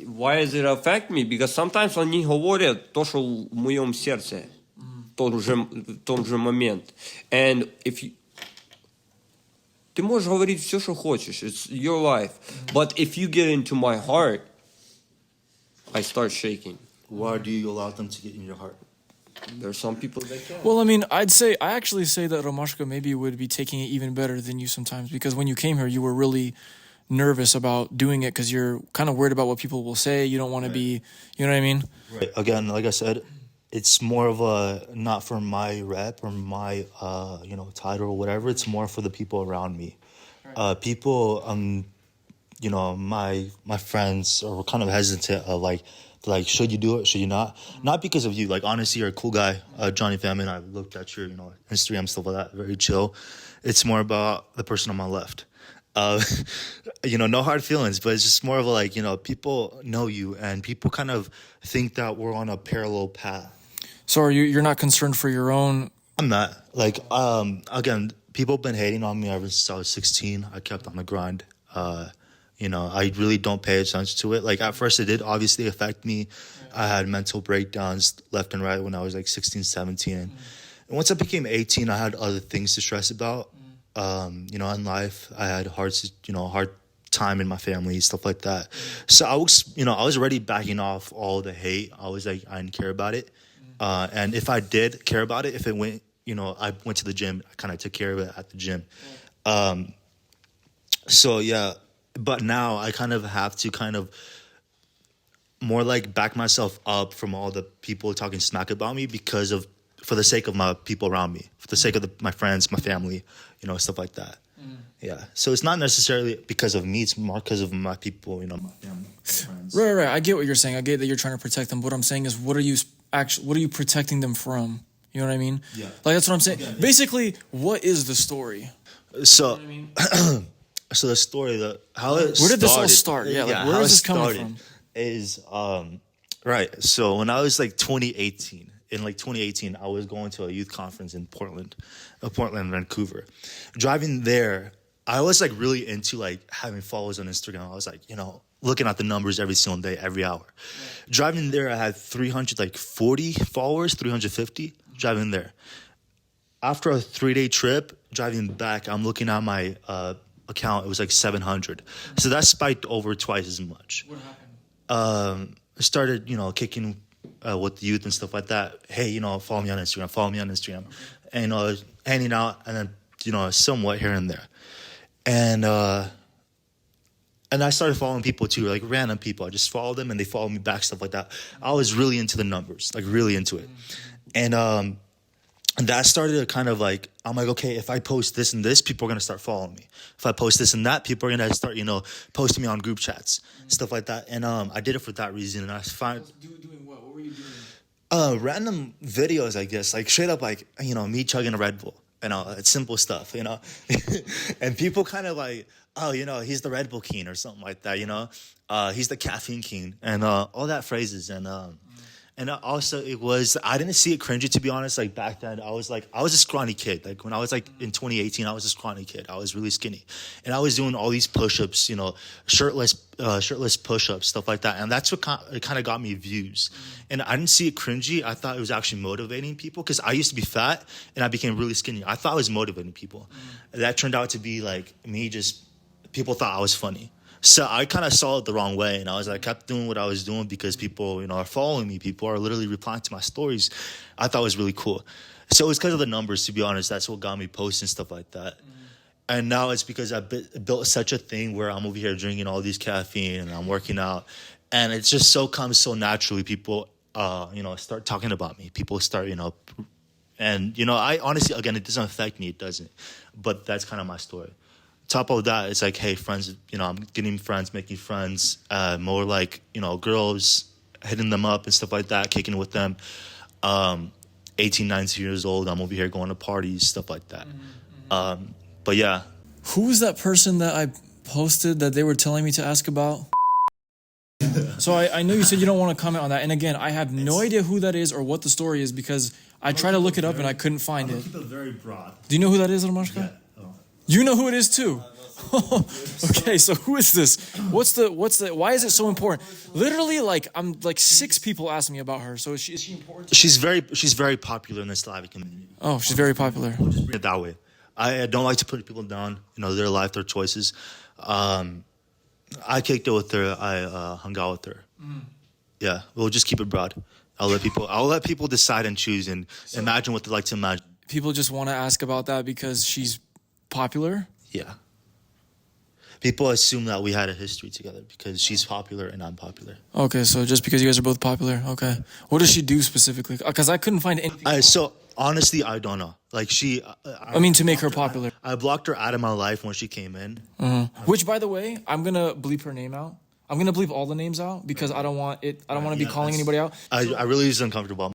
why does it affect me? Because sometimes они говорят то, что в моем сердце в том же момент. And if you... Ты можешь говорить все, что хочешь. It's your life. But if you get into my heart, I start shaking. Why do you allow them to get in your heart? There's some people that can. Well, I mean, I actually say that Romashka maybe would be taking it even better than you sometimes, because when you came here, you were really nervous about doing it because you're kind of worried about what people will say. You don't want to be, you know what I mean? Right. Again, like I said, it's more of a, not for my rep or my, title or whatever. It's more for the people around me. People, my friends are kind of hesitant of like, should you do it? Should you not? Not because of you. Like, honestly, you're a cool guy, Johnny Famine. I looked at your, Instagram, stuff like that. Very chill. It's more about the person on my left. No hard feelings, but it's just more of a, people know you and people kind of think that we're on a parallel path. So you're not concerned for your own? I'm not. Again, people have been hating on me ever since I was 16. I kept on the grind. You know, I really don't pay attention to it. Like, at first it did obviously affect me. I had mental breakdowns left and right when I was like 16, 17. And once I became 18, I had other things to stress about. You know, in life, I had hard time in my family, stuff like that. So I was already backing off all the hate. I was like, I didn't care about it. And if I did care about it, if it went, you know, I went to the gym, I kind of took care of it at the gym. So yeah, but now I kind of have to kind of more like back myself up from all the people talking smack about me for the sake of my people around me, for the sake of my friends, my family, you know, stuff like that. Yeah. So it's not necessarily because of me, it's more because of my people, you know, my family, my friends. Right. I get what you're saying. I get that you're trying to protect them. What I'm saying is, what are you protecting them from? You know what I mean? Yeah. Like, that's what I'm saying. Yeah. Basically, what is the story? So, you know what I mean? So the story, where did this all start? Yeah, like, where is this coming from? Is right. So when I was like 2018, I was going to a youth conference in Portland, Vancouver. Driving there, I was like really into like having followers on Instagram. I was like, you know, looking at the numbers every single day, every hour. Yeah. Driving there, I had 340 followers, 350 driving there. After a 3-day trip, driving back, I'm looking at my account. It was like 700. So that spiked over twice as much. What happened? I started, you know, kicking with the youth and stuff like that. Hey, you know, follow me on Instagram. And, you know, hanging out, and then, you know, somewhat here and there. And I started following people too, like random people. I just followed them and they followed me back, stuff like that. I was really into the numbers, like really into it. And that started to kind of like, I'm like, okay, if I post this and this, people are going to start following me. If I post this and that, people are going to start, you know, posting me on group chats, stuff like that. And I did it for that reason. And I find... Doing what? What were you doing? Random videos, I guess, like straight up like, you know, me chugging a Red Bull. You know, it's simple stuff, you know. And people kind of like, oh, you know, he's the Red Bull king or something like that, you know. He's the caffeine king and all that phrases. And also I didn't see it cringy, to be honest. Like back then, I was a scrawny kid. Like when I was like in 2018, I was a scrawny kid. I was really skinny. And I was doing all these push-ups, you know, shirtless push-ups, stuff like that. And that's what kind of got me views. And I didn't see it cringy. I thought it was actually motivating people because I used to be fat and I became really skinny. I thought I was motivating people. That turned out to be like me people thought I was funny. So I kind of saw it the wrong way, and I kept doing what I was doing because people, you know, are following me. People are literally replying to my stories. I thought it was really cool. So it was because of the numbers, to be honest. That's what got me posting stuff like that. And now it's because I built such a thing where I'm over here drinking all these caffeine and I'm working out, and it just comes so naturally. People, you know, start talking about me. People start, you know, and you know, I honestly, again, it doesn't affect me. It doesn't, but that's kind of my story. Top of that, it's like, hey, friends, you know, I'm getting friends, making friends, more like, you know, girls, hitting them up and stuff like that, kicking it with them. 18, 19 years old, I'm over here going to parties, stuff like that. But yeah. Who was that person that I posted that they were telling me to ask about? So I know you said you don't want to comment on that. And again, I have no idea who that is or what the story is because I tried to look it up and I couldn't find it. Keep it very broad. Do you know who that is, Romashka? Yeah. You know who it is too. Okay, so who is this? What's the? Why is it so important? Literally, like 6 people asked me about her. So is she important? She's very popular in the Slavic community. Oh, she's very popular. I'll just bring it that way. I don't like to put people down. You know, their life, their choices. I kicked it with her. I hung out with her. Yeah, we'll just keep it broad. I'll let people decide and choose and imagine what they like to imagine. People just want to ask about that because she's popular? Yeah. People assume that we had a history together because she's popular and I'm popular. Okay, so just because you guys are both popular. Okay. What does she do specifically? Because I couldn't find anything. So, honestly, I don't know. Like, to make her popular. I blocked her out of my life when she came in. Which, by the way, I'm going to bleep her name out. I'm going to bleep all the names out because I don't want to be calling anybody out. I really is uncomfortable.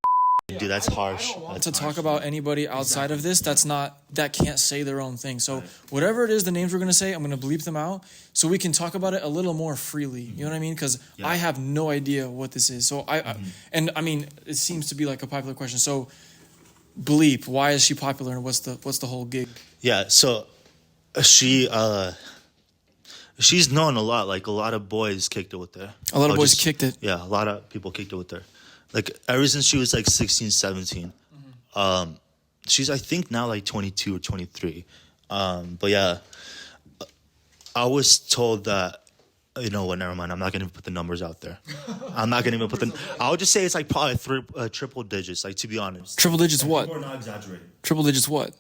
Dude, that's harsh. I don't want to talk about anybody outside of this that can't say their own thing. So whatever it is, the names we're going to say, I'm going to bleep them out so we can talk about it a little more freely. You know what I mean? Because I have no idea what this is. So I mean, it seems to be like a popular question. So bleep, why is she popular and what's the whole gig? Yeah, so she She's known a lot. Like a lot of boys kicked it with her. A lot of boys kicked it. Yeah, a lot of people kicked it with her. Like ever since she was like 16, 17. She's I think now like 22 or 23. But yeah, I was told that. You know what? Never mind. I'm not gonna even put the numbers out there. I'm not gonna even put the. I'll just say it's like probably triple digits. Like to be honest. Triple digits what? People are not exaggerating. Triple digits what?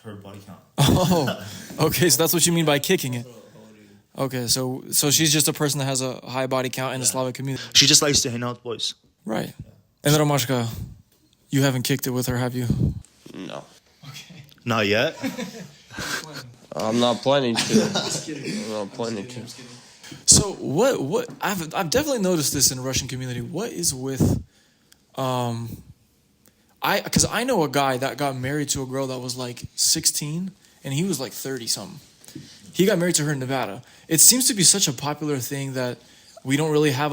Her body count. Oh, okay. So that's what you mean by kicking it. Okay, so she's just a person that has a high body count in the Slavic community. She just likes to hang out with boys. Right. And then Romashka, you haven't kicked it with her, have you? No. Okay. Not yet. I'm not planning to. I'm not planning to. So what I've definitely noticed this in the Russian community. What is with because I know a guy that got married to a girl that was like 16 and he was like 30 something. He got married to her in Nevada. It seems to be such a popular thing that we don't really have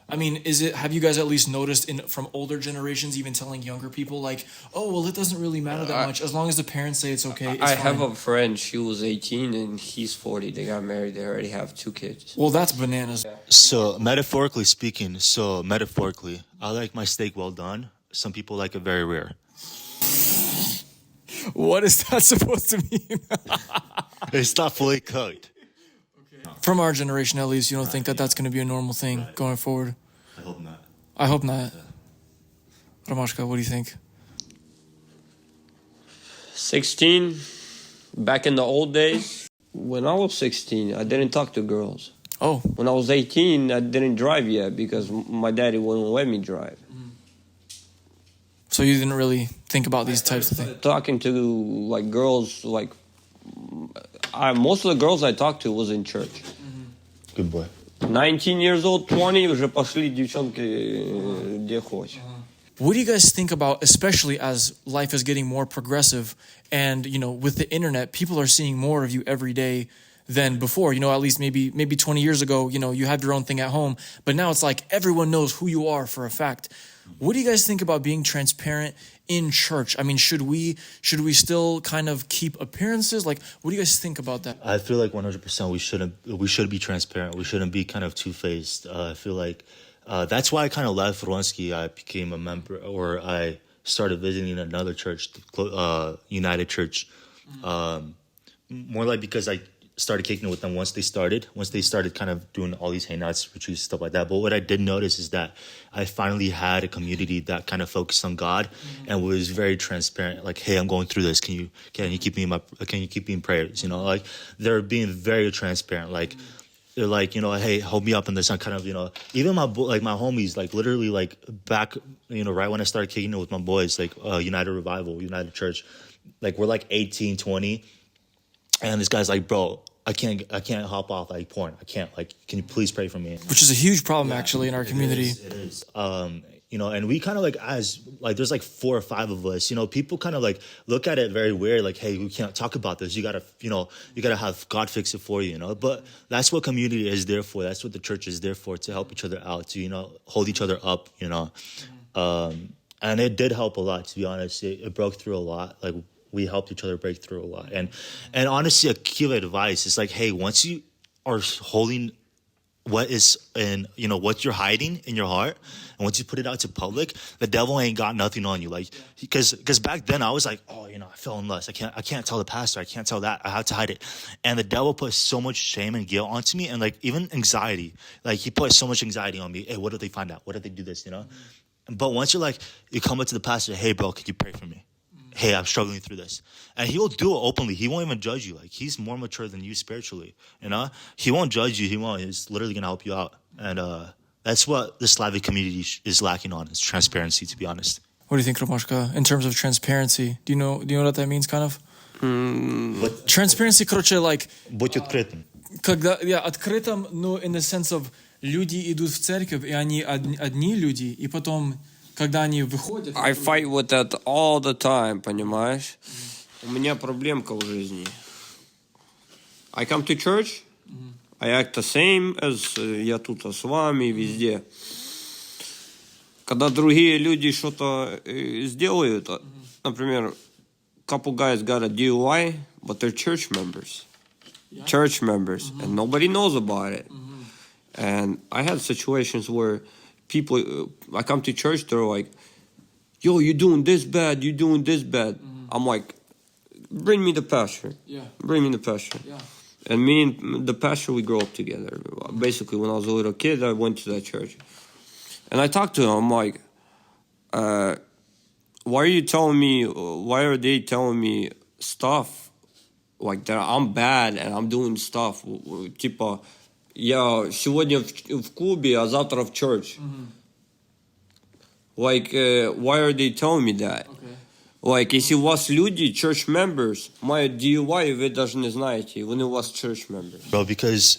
have you guys at least noticed from older generations even telling younger people like, oh, well, it doesn't really matter that much as long as the parents say it's okay, it's I fine. have a friend, she was 18 and he's 40. They got married, they already have 2 kids. Well, that's bananas. So metaphorically speaking, I like my steak well done. Some people like it very rare. What is that supposed to mean? It's not fully cooked. From our generation, at least, you don't think that that's going to be a normal thing going forward? I hope not. I hope not. Romashka, what do you think? 16, back in the old days, when I was 16, I didn't talk to girls. Oh. When I was 18, I didn't drive yet because my daddy wouldn't let me drive. So you didn't really think about these types of things? Talking to like girls, like most of the girls I talked to was in church. Good boy. 19 years old, 20, уже пошли девчонки где хочешь. What do you guys think about, especially as life is getting more progressive and, you know, with the internet, people are seeing more of you every day than before, you know, at least maybe 20 years ago, you know, you have your own thing at home, but now it's like everyone knows who you are for a fact. What do you guys think about being transparent in church? I mean, should we still kind of keep appearances? Like, what do you guys think about that? I feel like 100% we should be transparent. We shouldn't be kind of two-faced. I feel like that's why I kind of left Vronsky. I became a member, or I started visiting another church, United Church. More like because I started kicking it with them once they started kind of doing all these hangouts, retreats, stuff like that. But what I did notice is that I finally had a community that kind of focused on God and was very transparent. Like, hey, I'm going through this. Can you keep me in prayers? You know, like they're being very transparent. Like they're like, you know, hey, hold me up in this. I'm kind of, you know, even my homies, like literally like back, you know, right when I started kicking it with my boys, like United Revival, United Church, like we're like 18, 20. And this guy's like, bro, I can't hop off like porn. I can't, like, can you please pray for me? Which is a huge problem actually in our community. It is. You know, and we kind of like, as like, there's like 4 or 5 of us, you know, people kind of like look at it very weird. Like, hey, we can't talk about this. You gotta have God fix it for you, you know, but that's what community is there for. That's what the church is there for, to help each other out, to, you know, hold each other up, you know? And it did help a lot, to be honest. It broke through a lot. Like, we helped each other break through a lot. And honestly, a key advice is like, hey, once you are holding what is in, you know, what you're hiding in your heart, and once you put it out to public, the devil ain't got nothing on you. Like, because back then I was like, oh, you know, I fell in lust. I can't tell the pastor. I can't tell that. I have to hide it. And the devil put so much shame and guilt onto me, and like even anxiety. Like he put so much anxiety on me. Hey, what if they find out? What if they do this? You know. But once you come up to the pastor, hey, bro, could you pray for me? Hey, I'm struggling through this. And he will do it openly. He won't even judge you. Like, he's more mature than you spiritually, you know? He won't judge you. He's literally going to help you out. And that's what the Slavic community is lacking on, is transparency, to be honest. What do you think, Romashka, in terms of transparency? Do you know what that means, kind of? Transparency, короче, like... Будь открытым. Открытым, но in the sense of люди идут в церковь, и они одни люди, и потом... Когда они выходят... I fight with that all the time, понимаешь? У меня проблемка в жизни. I come to church, I act the same as я тут с вами, везде. Когда другие люди что-то сделают, например, couple guys got a DUI, but they're church members. church members, and nobody knows about it. And I had situations where people, I come to church, they're like, yo, you're doing this bad, you're doing this bad. I'm like, bring me the pastor. Bring me the pastor. And me and the pastor, we grew up together. Basically, when I was a little kid, I went to that church. And I talked to him, I'm like, why are they telling me stuff like that I'm bad and I'm doing stuff? Типа, я сегодня в клубе, а завтра в church. Like, why are they telling me that? Like, если у вас люди, church members, мои DUI, вы даже не знаете, вони у вас church members. Bro,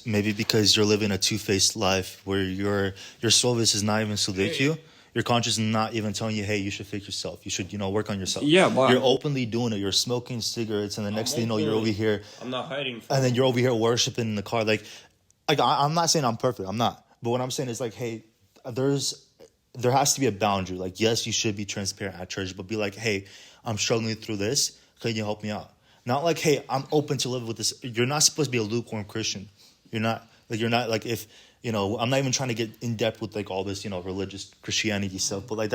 maybe because you're living a two-faced life where your service is not even salute you. Your conscience is not even telling you, hey, you should fix yourself. You should, work on yourself. Yeah, but you're openly doing it. You're smoking cigarettes, and the next thing you know, you're over here. I'm not hiding. And then you're over here worshiping in the car. Like I'm not saying I'm perfect. I'm not. But what I'm saying is like, hey, there has to be a boundary. Like, yes, you should be transparent at church, but be like, hey, I'm struggling through this. Can you help me out? Not like, hey, I'm open to live with this. You're not supposed to be a lukewarm Christian. You're not like if. I'm not even trying to get in depth with like all this, religious Christianity stuff, but like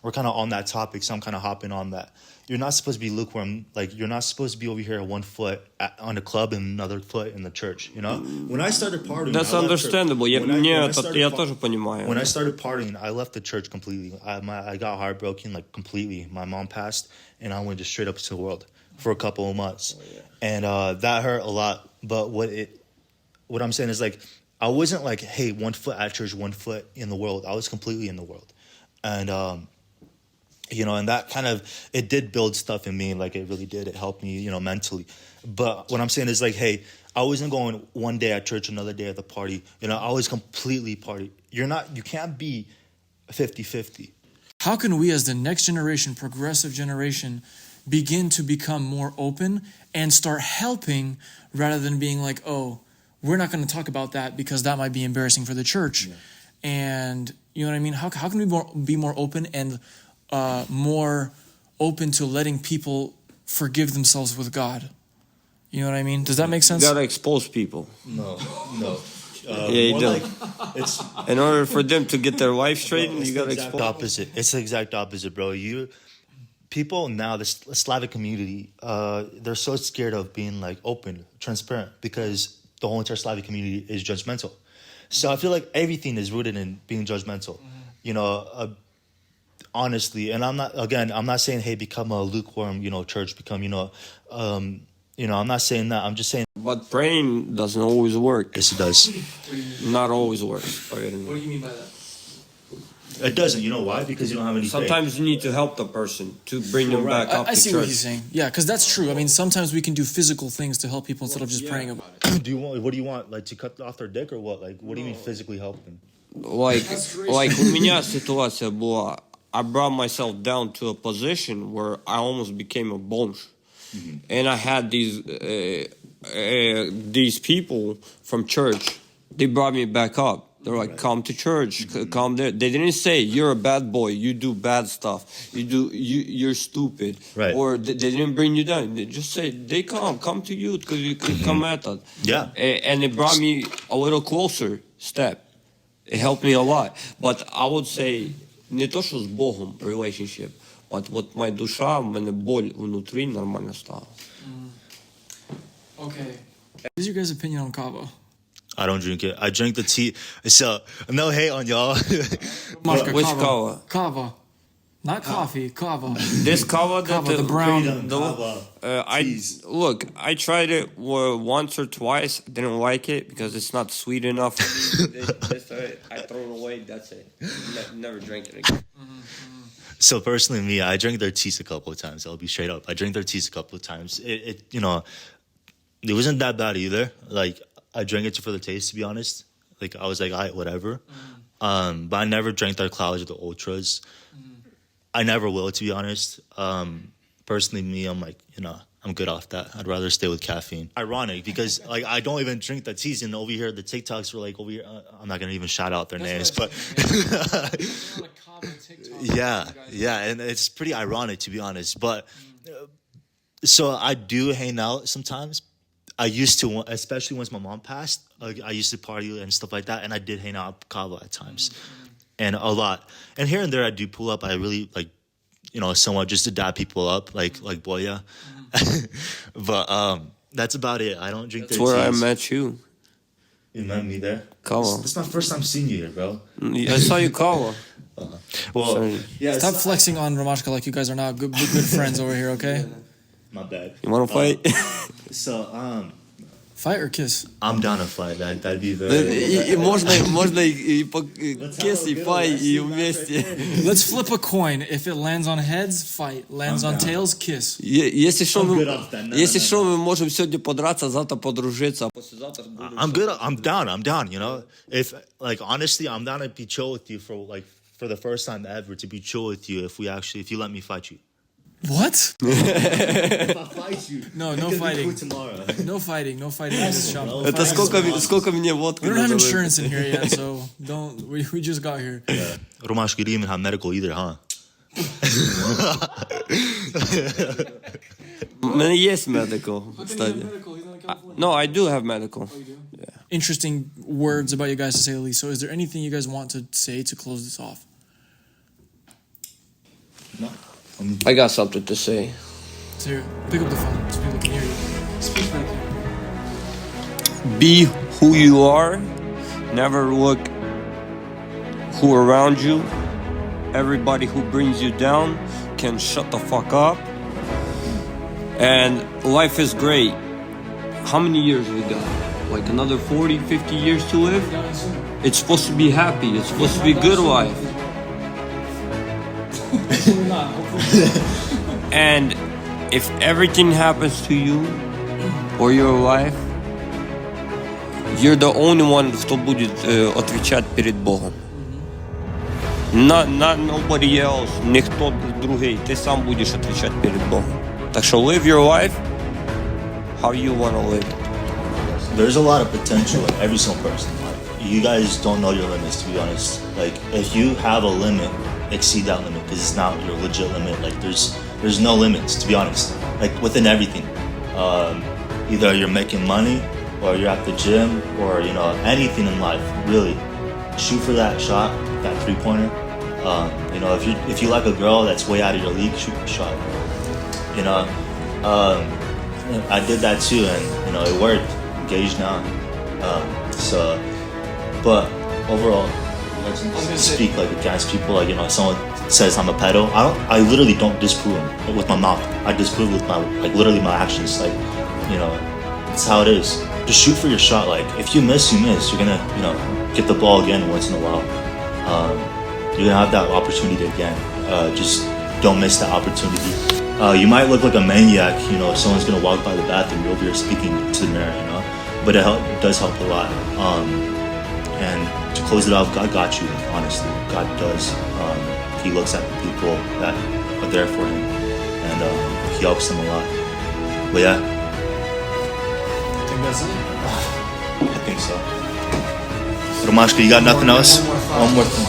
we're kind of on that topic, so I'm kind of hopping on that. You're not supposed to be lukewarm. Like, you're not supposed to be over here one foot on the club and another foot in the church, When I started partying... That's understandable. Я тоже понимаю. When I started partying, I left the church completely. I got heartbroken, like, completely. My mom passed, and I went just straight up to the world for a couple of months. And that hurt a lot, but what I'm saying is, like, I wasn't like, hey, one foot at church, one foot in the world. I was completely in the world. And, and that kind of, it did build stuff in me. Like, it really did. It helped me, mentally. But what I'm saying is like, hey, I wasn't going one day at church, another day at the party. I was completely party. You can't be 50-50. How can we as the next generation, progressive generation, begin to become more open and start helping rather than being like, oh, we're not going to talk about that because that might be embarrassing for the church. And you know what I mean? How can we be more open and more open to letting people forgive themselves with God? You know what I mean? Does that make sense? You got to expose people. No. Yeah, you do. It's in order for them to get their life straight, you got to expose. Opposite. It's the exact opposite, bro. People now, the Slavic community, they're so scared of being like open, transparent, because the whole entire Slavic community is judgmental. So I feel like everything is rooted in being judgmental, honestly. And I'm not saying, hey, become a lukewarm, church, become, I'm not saying that. I'm just saying. But praying doesn't always work. Yes, it does. Not always works. What do you mean by that? It doesn't. You know why? Because you don't have any Sometimes faith. you need to help the person to bring them back up to church. I see what he's saying. Yeah, because that's true. I mean, sometimes we can do physical things to help people instead of just praying about it. What do you want? Like, to cut off their dick or what? Like, what do you mean physically help them? Like у меня ситуация была. I brought myself down to a position where I almost became a bumch. And I had these people from church. They brought me back up. They're like, come to church, come there. They didn't say you're a bad boy, you do bad stuff, you're stupid, right? Or they didn't bring you down. They just say they come to you because you can come at us. Yeah, and it brought me a little closer step. It helped me a lot. But I would say не то что с Богом relationship, but вот моя душа, в мене боль внутри нормально стала. Okay. What is your guys' opinion on kava? I don't drink it. I drink the tea. So, no hate on y'all. Romashka, which kava? Kava. Not coffee, kava. This kava, the brown. I tried it once or twice. Didn't like it because it's not sweet enough. I throw it away. That's it. Never drank it again. So personally, me, I drank their teas a couple of times. I'll be straight up. I drank their teas a couple of times. It wasn't that bad either. Like, I drank it for the taste, to be honest. Like, I was like, all right, whatever. But I never drank their clouds or the ultras. I never will, to be honest. Personally, me, I'm like, I'm good off that. I'd rather stay with caffeine. Ironic, because like I don't even drink the teas, and over here the TikToks were like over here. I'm not gonna even shout out their names, but yeah, and it's pretty ironic, to be honest. But so I do hang out sometimes. I used to, especially once my mom passed, I used to party and stuff like that, and I did hang out at Cabo at times, and a lot. And here and there, I do pull up. I really like, somewhat just to dab people up, like Boya. But that's about it. I don't drink. That's where I met you. You met me there? Cabo. It's my first time seeing you here, bro. I saw you Cabo. Well, yeah. Stop flexing on Romashka like you guys are not good friends over here, okay? My bad. You wanna fight? So, Fight or kiss? I'm down to fight. That'd be very. Можно и kiss, и fight, и вместе. Let's flip a coin. If it lands on heads, fight. Lands on tails, kiss. Если что, No. мы можем сегодня подраться, завтра подружиться, а послезавтра будем... I'm good. I'm down. If honestly, I'm down to be chill with you for the first time ever to be chill with you if you let me fight you. What? If I fight you, No fighting. Tomorrow. No fighting in this shop. Это сколько мне водки We don't have надо insurance in here yet, so don't. We just got here. Yeah. Romashka, you didn't even have medical either, huh? У меня есть medical, кстати. No, I do have medical. Yeah. Interesting words about you guys to say the least. So, is there anything you guys want to say to close this off? No. I got something to say. So, pick up the phone so people can hear you. Speak back here. Be who you are. Never look who around you. Everybody who brings you down can shut the fuck up. And life is great. How many years we got? Like another 40, 50 years to live? It's supposed to be happy. It's supposed to be good life. And if everything happens to you or your life, you're the only one кто будет отвечать перед Богом. Not nobody else, никто другой. Ты сам будешь отвечать перед Богом. Так что live your life how you want to live. There's a lot of potential in every single person. You guys don't know your limits, to be honest. Like, if you have a limit, exceed that limit because it's not your legit limit. Like, there's no limits, to be honest. Like, within everything, either you're making money or you're at the gym or anything in life. Really, shoot for that shot, that 3-pointer. If you like a girl that's way out of your league, shoot the shot. I did that too, and it worked. Engaged now. But overall, let's speak against people. Someone says I'm a pedo. I literally don't disprove him with my mouth. I disprove with my literally my actions. It's how it is. Just shoot for your shot. If you miss, you miss. You're gonna get the ball again once in a while. You're gonna have that opportunity again. Just don't miss that opportunity. You might look like a maniac. If someone's gonna walk by the bathroom, you're over here speaking to the mirror. But it does help a lot. And to close it off, God got you, honestly. God does. He looks at the people that are there for him, and he helps them a lot. But yeah. I think that's it. I think so. Romashka, you got nothing else? One more thing.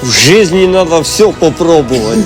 В жизни надо все попробовать.